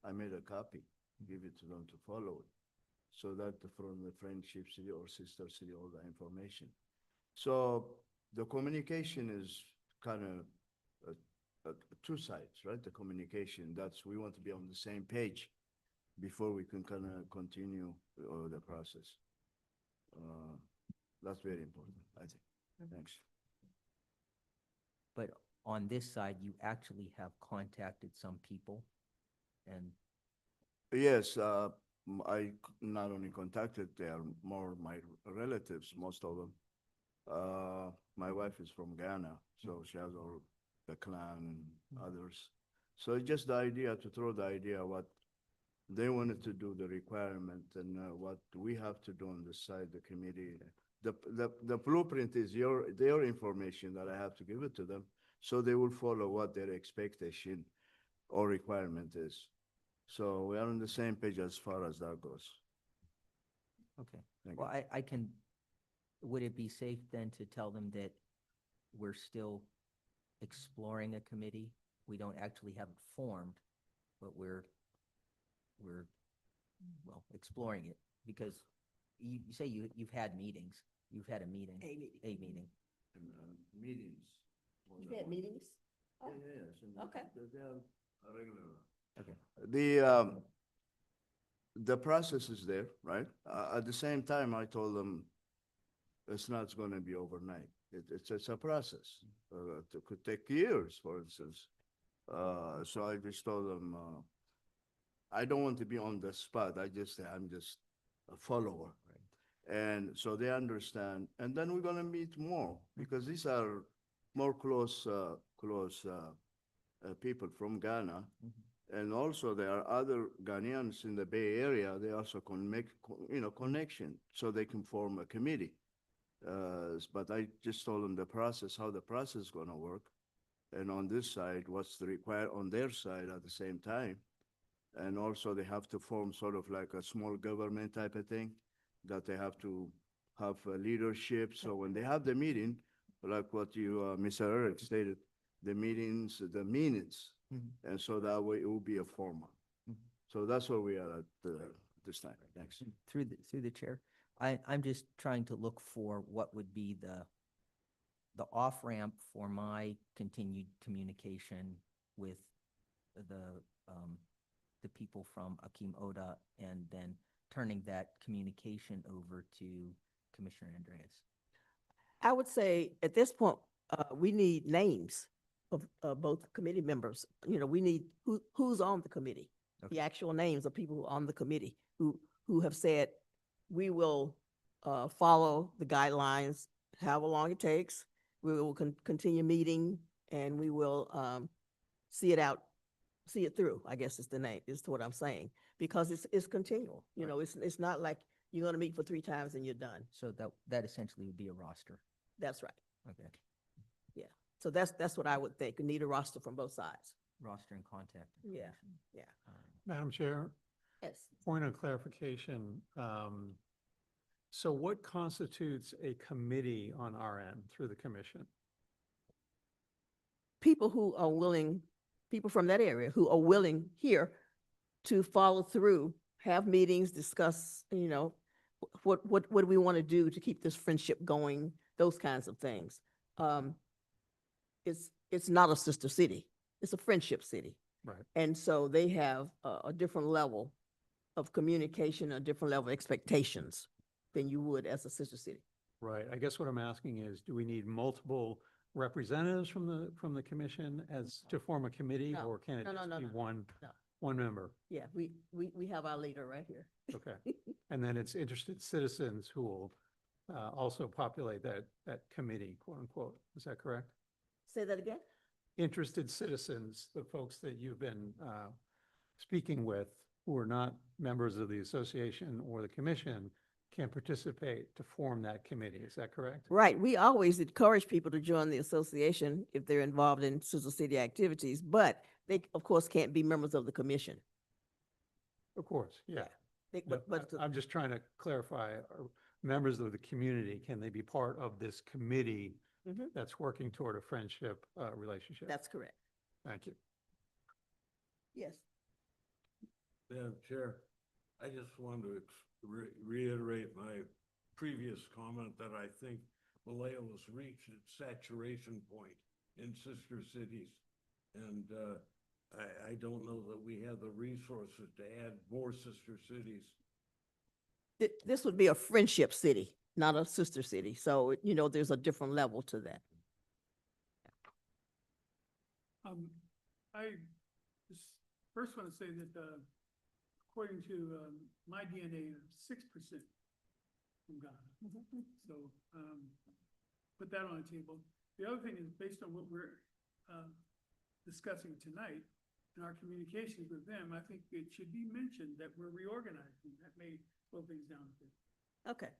I made a copy, give it to them to follow it. So that from the friendship city or sister city, all the information. So the communication is kind of two sides, right? The communication, we want to be on the same page before we can kind of continue the process. That's very important, I think. Thanks. But on this side, you actually have contacted some people and Yes, I not only contacted, they are more my relatives, most of them. My wife is from Ghana, so she has all the clan and others. So it's just the idea, to throw the idea what they wanted to do, the requirement, and what we have to do on the side, the committee. The blueprint is their information that I have to give it to them, so they will follow what their expectation or requirement is. So we are on the same page as far as that goes. Okay. Thank Well, I can, would it be safe then to tell them that we're still exploring a committee? We don't actually have it formed, but we're, well, exploring it, because you say you've had meetings, you've had a meeting. A meeting. A meeting. And, meetings. more You've than had one. meetings? Yeah, Oh, yes, and okay. they are regular. Okay. The process is there, right? At the same time, I told them it's not gonna be overnight. It's a process. It could take years, for instance. So I just told them, I don't want to be on the spot. I'm just a follower. And so they understand. And then we're gonna meet more, because these are more close people from Ghana. And also there are other Ghanaians in the Bay Area. They also can make, connection, so they can form a committee. But I just told them the process, how the process is gonna work. And on this side, what's the require on their side at the same time. And also they have to form sort of like a small government type of thing, that they have to have leadership. So when they have the meeting, like what you, Mr. Eric stated, the meetings, the minutes, and so that way it will be a formal. So that's where we are at this time. Thanks. Through the chair, I'm just trying to look for what would be the off-ramp for my continued communication with the people from Akeem Oda, and then turning that communication over to Commissioner Andreas. I would say at this point, we need names of both committee members. We need who's on the committee. Okay. The actual names of people who are on the committee who have said, we will follow the guidelines, however long it takes. We will continue meeting, and we will see it through, I guess is the name, is what I'm saying, because it's continual. It's not like you're gonna meet for 3 times and you're done. So that essentially would be a roster. That's right. Okay. Yeah. So that's what I would think. We need a roster from both sides. Roster and contact. Yeah. information. Yeah. Madam Chair, Yes. point of clarification. So what constitutes a committee on our end through the commission? People who are willing, people from that area who are willing here to follow through, have meetings, discuss, what do we want to do to keep this friendship going, those kinds of things. It's not a sister city. It's a friendship city. Right. And so they have a different level of communication, a different level of expectations than you would as a sister city. Right. I guess what I'm asking is, do we need multiple representatives from the commission as to form a committee? No. Or can it No, just be no. one member? Yeah, we have our leader right here. Okay. And then it's interested citizens who will also populate that committee, quote unquote. Is that correct? Say that again? Interested citizens, the folks that you've been speaking with, who are not members of the association or the commission, can participate to form that committee. Is that correct? Right. We always encourage people to join the association if they're involved in sister city activities, but they, of course, can't be members of the commission. Of course, yeah. But I'm just trying to clarify, are members of the community, can they be part of this committee Mhm. that's working toward a friendship relationship? That's correct. Thank you. Yes. Madam Chair, I just wanted to reiterate my previous comment that I think Vallejo has reached its saturation point in sister cities. And I don't know that we have the resources to add more sister cities. This would be a friendship city, not a sister city. So, there's a different level to that. I just first want to say that, according to, my DNA, 6% from Ghana. So, put that on the table. The other thing is, based on what we're, discussing tonight, in our communications with them, I think it should be mentioned that we're reorganizing. That may slow things down a bit. Okay.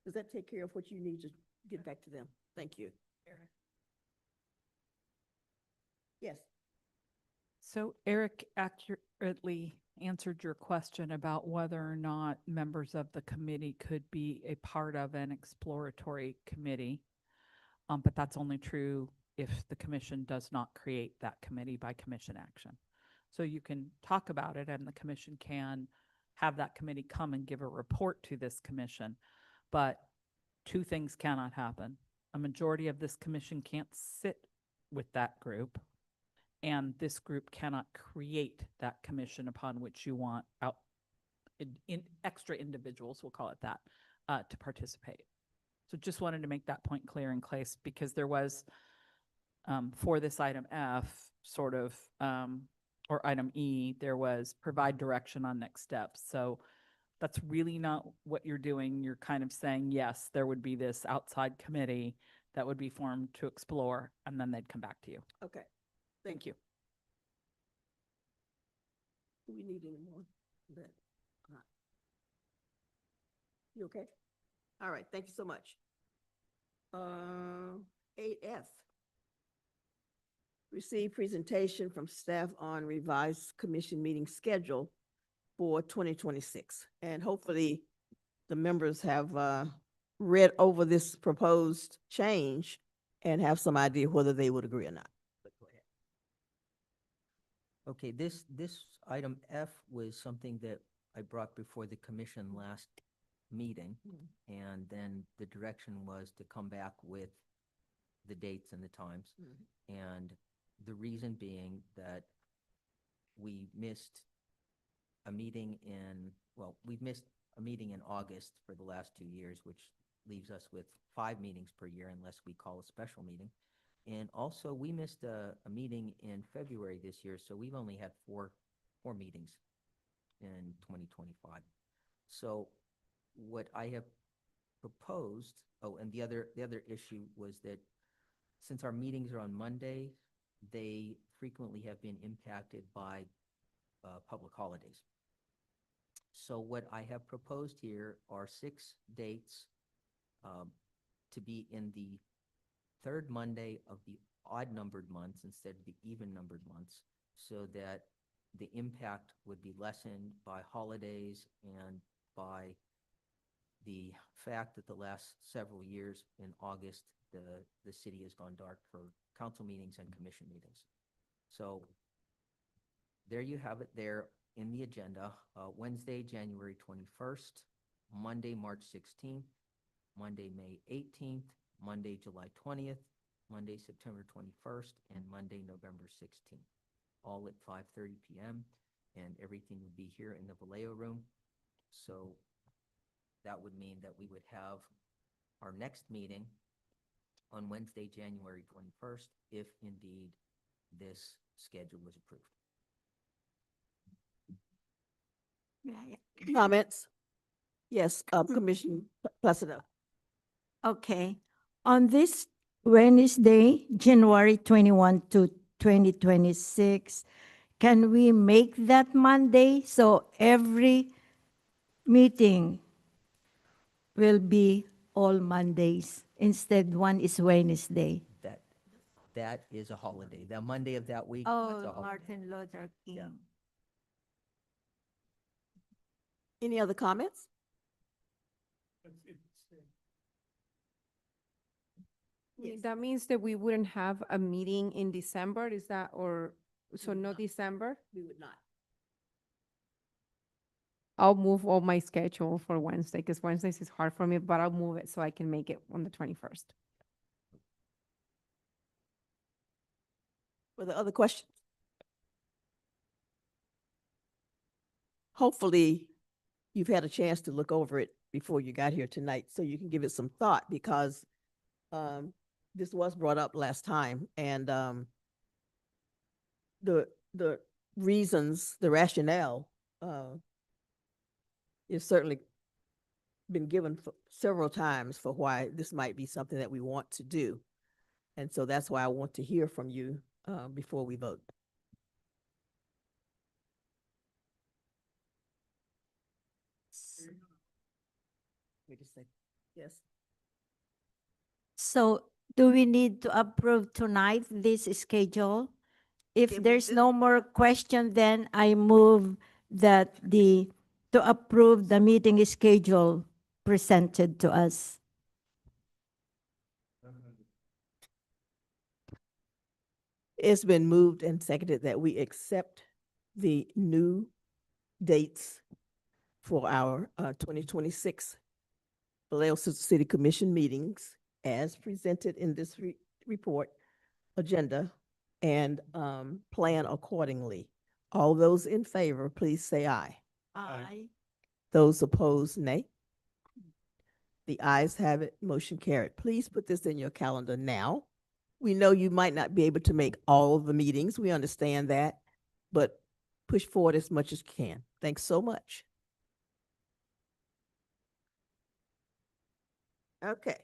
Does that take care of what you need to get back to them? Thank you. Yes. So Eric accurately answered your question about whether or not members of the committee could be a part of an exploratory committee. But that's only true if the commission does not create that committee by commission action. So you can talk about it and the commission can have that committee come and give a report to this commission. But two things cannot happen. A majority of this commission can't sit with that group, and this group cannot create that commission upon which you want out in extra individuals, we'll call it that, to participate. So just wanted to make that point clear in place because there was, for this item F, sort of, or item E, there was provide direction on next steps. So that's really not what you're doing. You're kind of saying, yes, there would be this outside committee that would be formed to explore, and then they'd come back to you. Okay. Thank you. Do we need any more? That, you okay? All right, thank you so much. 8F. Receive presentation from staff on revised commission meeting schedule for 2026. And hopefully the members have read over this proposed change and have some idea whether they would agree or not. But go ahead. Okay, this item F was something that I brought before the commission last meeting. And then the direction was to come back with the dates and the times. And the reason being that we missed a meeting we've missed a meeting in August for the last 2 years, which leaves us with 5 meetings per year unless we call a special meeting. And also we missed a meeting in February this year, so we've only had four meetings in 2025. So what I have proposed, and the other issue was that since our meetings are on Monday, they frequently have been impacted by public holidays. So what I have proposed here are 6 dates to be in the third Monday of the odd-numbered months instead of the even-numbered months, so that the impact would be lessened by holidays and by the fact that the last several years in August, the city has gone dark for council meetings and commission meetings. So there you have it there in the agenda. Wednesday, January 21st, Monday, March 16th, Monday, May 18th, Monday, July 20th, Monday, September 21st, and Monday, November 16th, all at 5:30 p.m. And everything would be here in the Vallejo room. So that would mean that we would have our next meeting on Wednesday, January 21st, if indeed this schedule was approved. Comments? Yes, Commissioner Placido. Okay. On this Wednesday, January 21 to 2026, can we make that Monday so every meeting will be all Mondays? Instead, one is Wednesday. That is a holiday. The Monday of that week. That's a holiday. Martin Luther King. Yeah. Any other comments? Yes. That means that we wouldn't have a meeting in December, is that, or, so no December? We would not. I'll move all my schedule for Wednesday, because Wednesdays is hard for me, but I'll move it so I can make it on the 21st. Were there other questions? Hopefully, you've had a chance to look over it before you got here tonight, so you can give it some thought, because this was brought up last time, and the reasons, the rationale is certainly been given several times for why this might be something that we want to do. And so that's why I want to hear from you before we vote. me to say, yes. So do we need to approve tonight this schedule? If If we there's do- no more question, then I move that to approve the meeting schedule presented to us. It's been moved and seconded that we accept the new dates for our 2026 Vallejo Sister City Commission meetings as presented in this report agenda and plan accordingly. All those in favor, please say aye. Aye. Those opposed, nay. The ayes have it, motion carried. Please put this in your calendar now. We know you might not be able to make all of the meetings, we understand that, but push forward as much as you can. Thanks so much. Okay.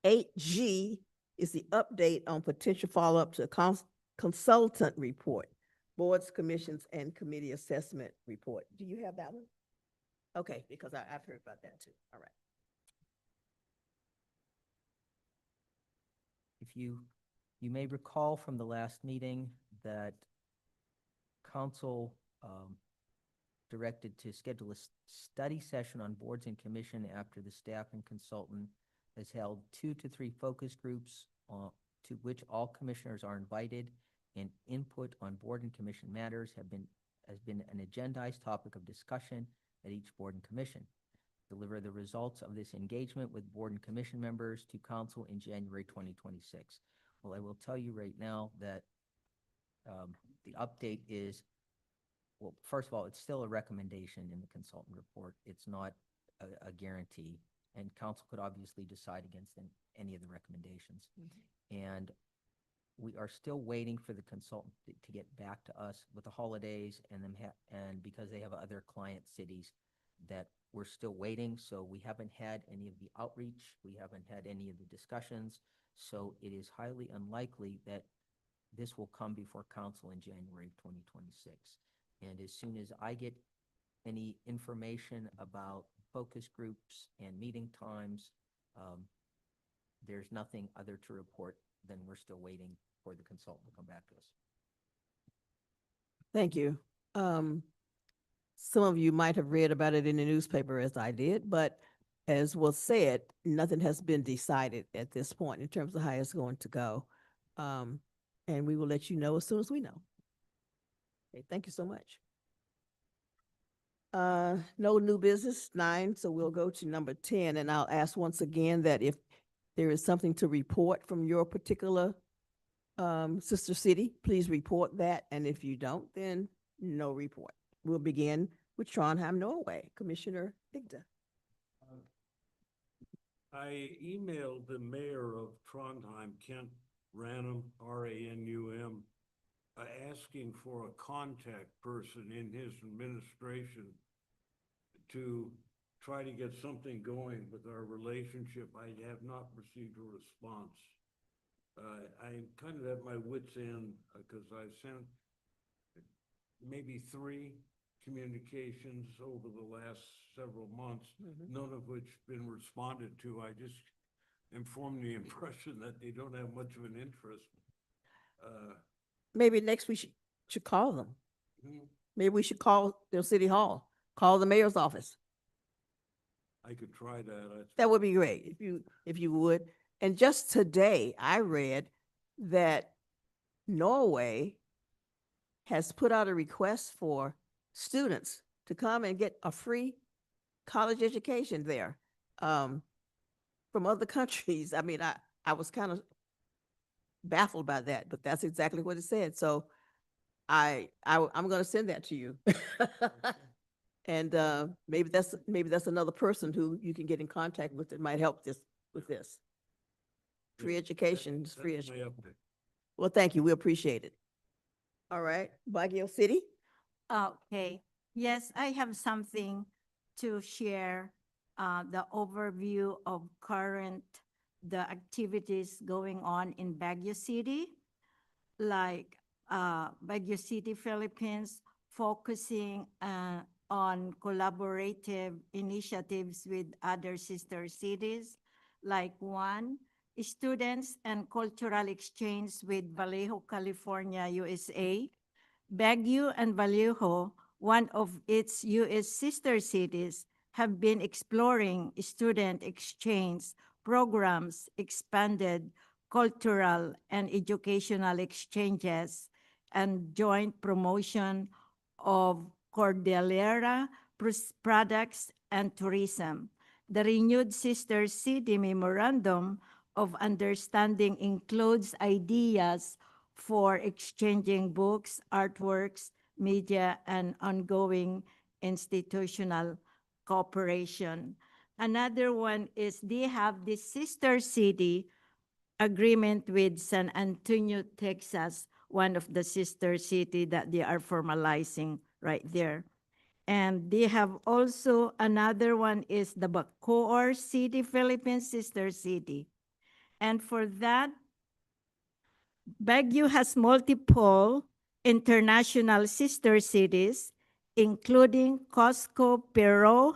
8G is the update on potential follow-up to consultant report, boards, commissions, and committee assessment report. Do you have that one? Okay, because I've heard about that too. All right. If you may recall from the last meeting that council directed to schedule a study session on boards and commission after the staff and consultant has held 2 to 3 focus groups to which all commissioners are invited, and input on board and commission matters has been an agendized topic of discussion at each board and commission. Deliver the results of this engagement with board and commission members to council in January 2026. Well, I will tell you right now that the update is, well, first of all, it's still a recommendation in the consultant report. It's not a guarantee, and council could obviously decide against any of the recommendations. And we are still waiting for the consultant to get back to us with the holidays and and because they have other client cities that we're still waiting. So we haven't had any of the outreach. We haven't had any of the discussions. So it is highly unlikely that this will come before council in January 2026. And as soon as I get any information about focus groups and meeting times, there's nothing other to report than we're still waiting for the consultant to come back to us. Thank you. Some of you might have read about it in the newspaper as I did, but as was said, nothing has been decided at this point in terms of how it's going to go. And we will let you know as soon as we know. Okay, thank you so much. No new business, 9, so we'll go to number 10, and I'll ask once again that if there is something to report from your particular sister city, please report that, and if you don't, then no report. We'll begin with Trondheim, Norway. Commissioner Higda. I emailed the mayor of Trondheim, Kent Ranum, R-A-N-U-M, asking for a contact person in his administration to try to get something going with our relationship. I have not received a response. I'm kind of at my wit's end because I sent maybe 3 communications over the last several months, none of which been responded to. I just am forming the impression that they don't have much of an interest. Maybe next we should call them. hmm, Maybe we should call their city hall, call the mayor's office. I could try that. That would be great if you would. And just today, I read that Norway has put out a request for students to come and get a free college education there from other countries. I mean, I was kind of baffled by that, but that's exactly what it said. So I'm going to send that to you. And maybe that's another person who you can get in contact with that might help with this. Free education is free That's my education. update. Well, thank you. We appreciate it. All right, Baguio City. Okay, yes, I have something to share, the overview of the activities going on in Baguio City, like Baguio City, Philippines, focusing on collaborative initiatives with other sister cities, like one, students and cultural exchange with Vallejo, California, USA. Baguio and Vallejo, one of its U.S. sister cities, have been exploring student exchange programs, expanded cultural and educational exchanges, and joint promotion of Cordillera products and tourism. The renewed sister city memorandum of understanding includes ideas for exchanging books, artworks, media, and ongoing institutional cooperation. Another one is they have this sister city agreement with San Antonio, Texas, one of the sister city that they are formalizing right there. And they have also another one is the Bacoor City, Philippines sister city. And for that, Baguio has multiple international sister cities, including Cusco, Peru,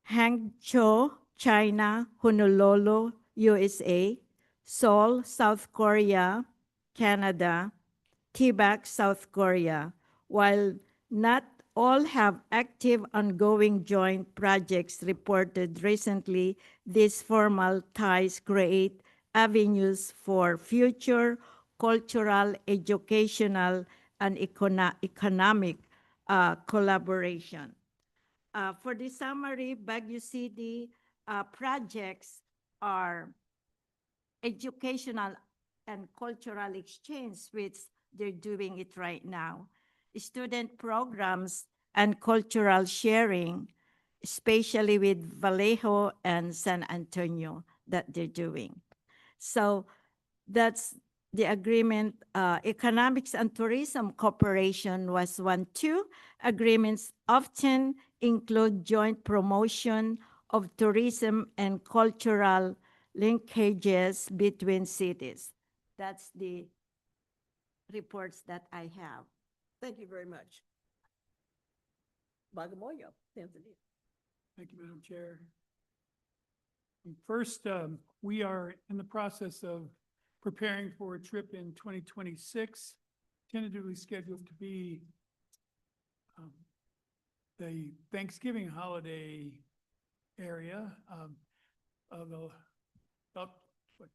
Hangzhou, China, Honolulu, USA, Seoul, South Korea, Canada, Quebec, South Korea. While not all have active ongoing joint projects reported recently, these formal ties create avenues for future cultural, educational, and economic collaboration. For the summary, Baguio City projects are educational and cultural exchange, which they're doing it right now. Student programs and cultural sharing, especially with Vallejo and San Antonio that they're doing. So that's the agreement. Economics and tourism cooperation was one. Two agreements often include joint promotion of tourism and cultural linkages between cities. That's the reports that I have. Thank you very much. Bagamoyo, Tanzania. Thank you, Madam Chair. First, we are in the process of preparing for a trip in 2026, tentatively scheduled to be the Thanksgiving holiday area. About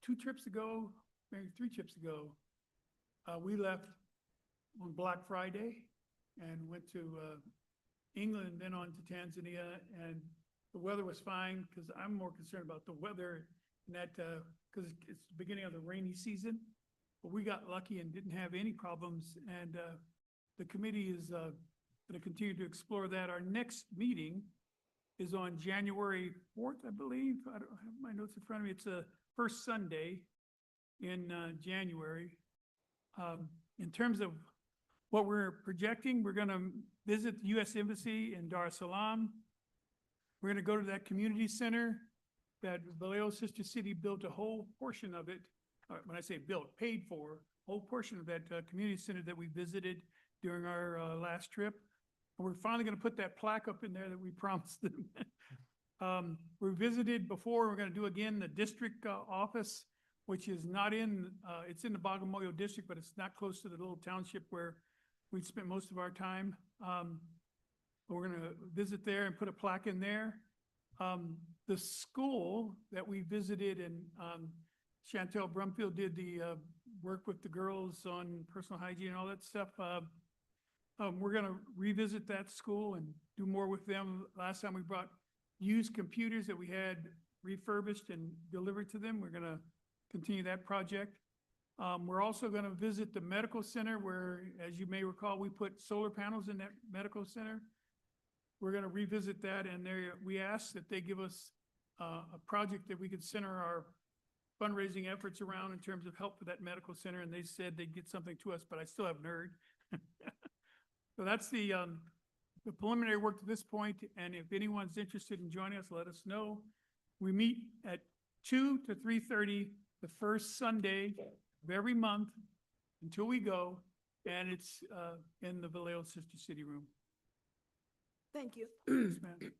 2 trips ago, maybe 3 trips ago, we left on Black Friday and went to England and then on to Tanzania, and the weather was fine because I'm more concerned about the weather and that because it's the beginning of the rainy season. But we got lucky and didn't have any problems, and the committee is going to continue to explore that. Our next meeting is on January 4th, I believe. I don't have my notes in front of me. It's the first Sunday in January. In terms of what we're projecting, we're going to visit the U.S. Embassy in Dar es Salaam. We're going to go to that community center that Vallejo Sister City built a whole portion of it. When I say built, paid for, a whole portion of that community center that we visited during our last trip. And we're finally going to put that plaque up in there that we promised them. We visited before, we're going to do again the district office, which is not in, it's in the Bagamoyo district, but it's not close to the little township where we spent most of our time. We're going to visit there and put a plaque in there. The school that we visited, and Chantel Brumfield did the work with the girls on personal hygiene and all that stuff. We're going to revisit that school and do more with them. Last time we brought used computers that we had refurbished and delivered to them. We're going to continue that project. We're also going to visit the medical center where, as you may recall, we put solar panels in that medical center. We're going to revisit that, and there we asked that they give us a project that we could center our fundraising efforts around in terms of help for that medical center, and they said they'd get something to us, but I still haven't heard. So that's the preliminary work to this point, and if anyone's interested in joining us, let us know. We meet at 2 to 3:30 the first Sunday of every month until we go, and it's in the Vallejo Sister City room. Thank you. Yes, ma'am.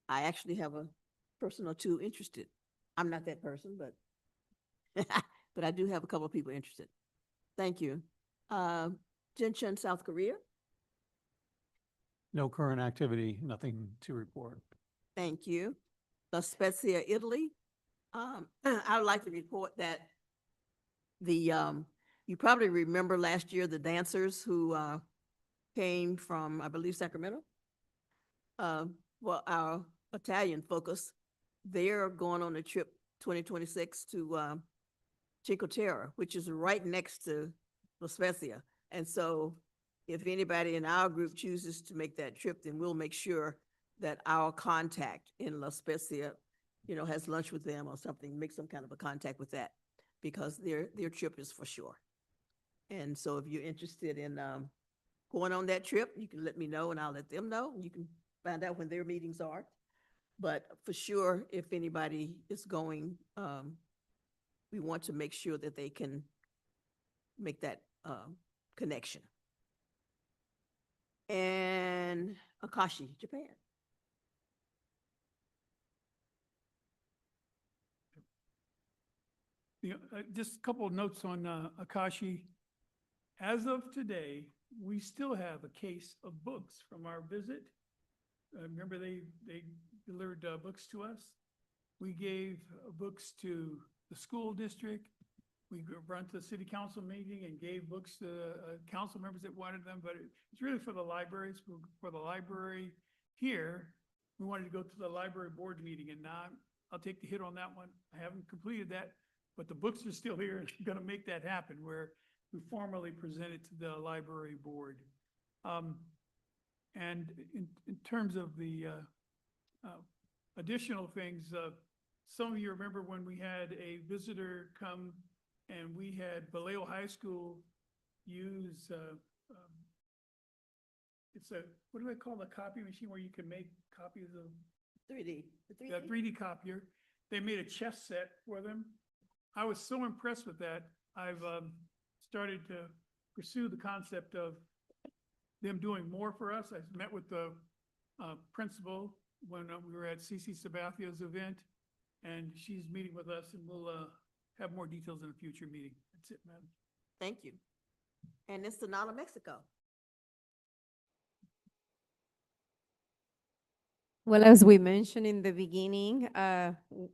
I actually have a person or two interested. I'm not that person, but but I do have a couple of people interested. Thank you. Jinshan, South Korea. No current activity, nothing to report. Thank you. La Spezia, Italy. I would like to report that you probably remember last year the dancers who came from, I believe, Sacramento. Well, our Italian focus, they're going on a trip 2026 to Cinque Terre, which is right next to La Spezia. And so if anybody in our group chooses to make that trip, then we'll make sure that our contact in La Spezia, has lunch with them or something, make some kind of a contact with that, because their trip is for sure. And so if you're interested in going on that trip, you can let me know and I'll let them know. You can find out when their meetings are. But for sure, if anybody is going, we want to make sure that they can make that connection. And Akashi, Japan. Just a couple of notes on Akashi. As of today, we still have a case of books from our visit. Remember, they delivered books to us. We gave books to the school district. We run to the city council meeting and gave books to council members that wanted them, but it's really for the libraries. For the library here, we wanted to go to the library board meeting, and now I'll take the hit on that one. I haven't completed that, but the books are still here. I'm gonna make that happen, where we formally present it to the library board. And in terms of the additional things, some of you remember when we had a visitor come and we had Vallejo High School use, it's a, what do I call the copy machine where you can make copies of 3D. the 3D copier? They made a chess set for them. I was so impressed with that. I've started to pursue the concept of them doing more for us. I met with the principal when we were at CC Sabathio's event, and she's meeting with us, and we'll have more details in a future meeting. That's it, madam. Thank you. And Ensenada, Mexico. Well, as we mentioned in the beginning,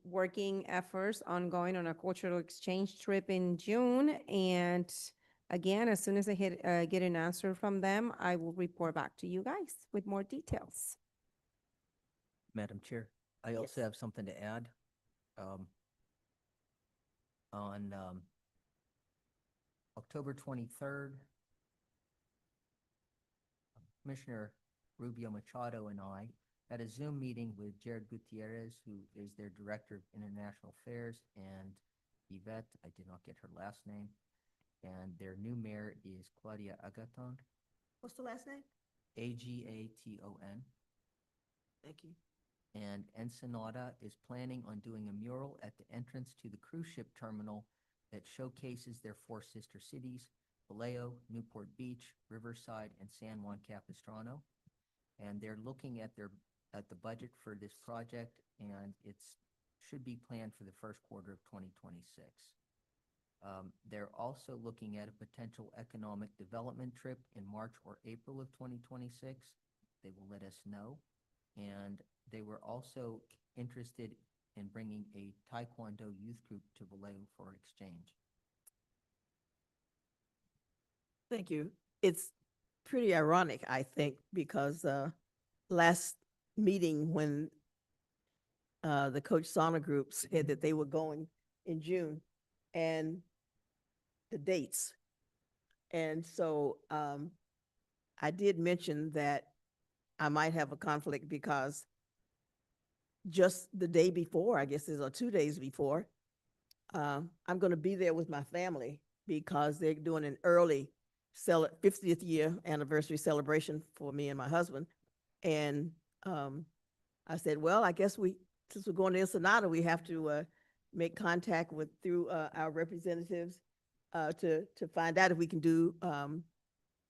working efforts ongoing on a cultural exchange trip in June. And again, as soon as I get an answer from them, I will report back to you guys with more details. Madam Chair, I also Yes. have something to add. On October 23rd, Commissioner Rubio Machado and I had a Zoom meeting with Jared Gutierrez, who is their Director of International Affairs, and Yvette, I did not get her last name, and their new mayor is Claudia Agaton, What's the last name? Agaton. Thank you. And Ensenada is planning on doing a mural at the entrance to the cruise ship terminal that showcases their four sister cities, Vallejo, Newport Beach, Riverside, and San Juan Capistrano. And they're looking at the budget for this project, and should be planned for the first quarter of 2026. They're also looking at a potential economic development trip in March or April of 2026. They will let us know. And they were also interested in bringing a Taekwondo youth group to Vallejo for exchange. Thank you. It's pretty ironic, I think, because last meeting when the Coach Sauna group said that they were going in June, and the dates. And so I did mention that I might have a conflict because just the day before, I guess or 2 days before, I'm going to be there with my family because they're doing an early 50th year anniversary celebration for me and my husband. And I said, well, I guess since we're going to Ensenada, we have to make contact through our representatives to find out if we can do,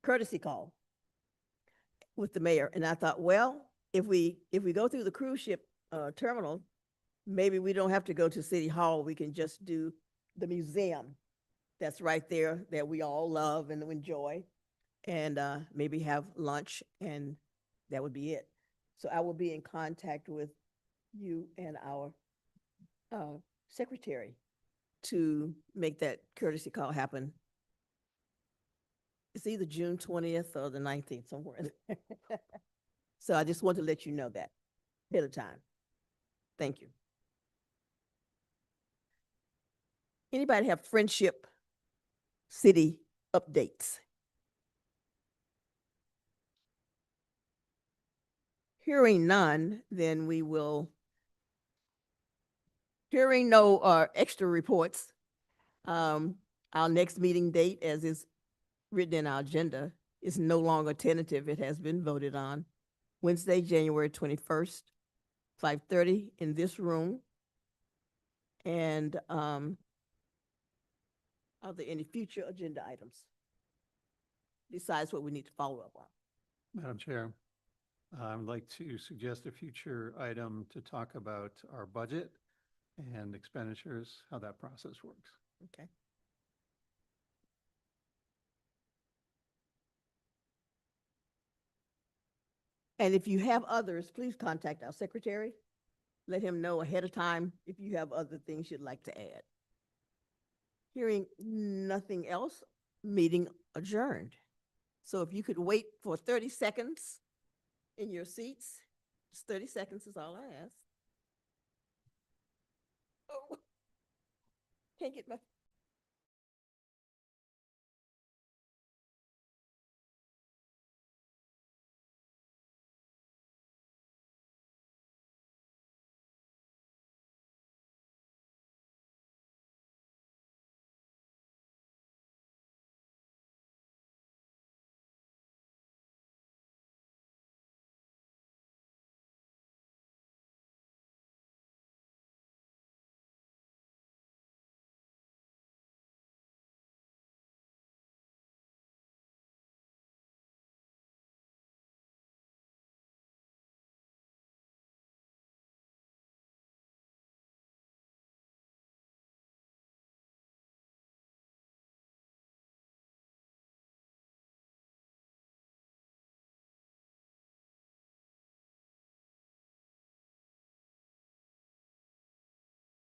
courtesy call with the mayor. And I thought, well, if we go through the cruise ship, terminal, maybe we don't have to go to City Hall. We can just do the museum that's right there that we all love and enjoy. And, maybe have lunch, and that would be it. So I will be in contact with you and our, secretary to make that courtesy call happen. It's either June 20th or the 19th, somewhere in there. So I just want to let you know that ahead of time. Thank you. Anybody have Friendship City updates? Hearing none, then we will, hearing no, extra reports, our next meeting date, as is written in our agenda, is no longer tentative. It has been voted on. Wednesday, January 21st, 5:30 in this room. And, are there any future agenda items besides what we need to follow up on? Madam Chair, I would like to suggest a future item to talk about our budget and expenditures, how that process works. Okay. And if you have others, please contact our secretary. Let him know ahead of time if you have other things you'd like to add. Hearing nothing else, meeting adjourned. So if you could wait for 30 seconds in your seats, just 30 seconds is all I ask. Oh, can't get my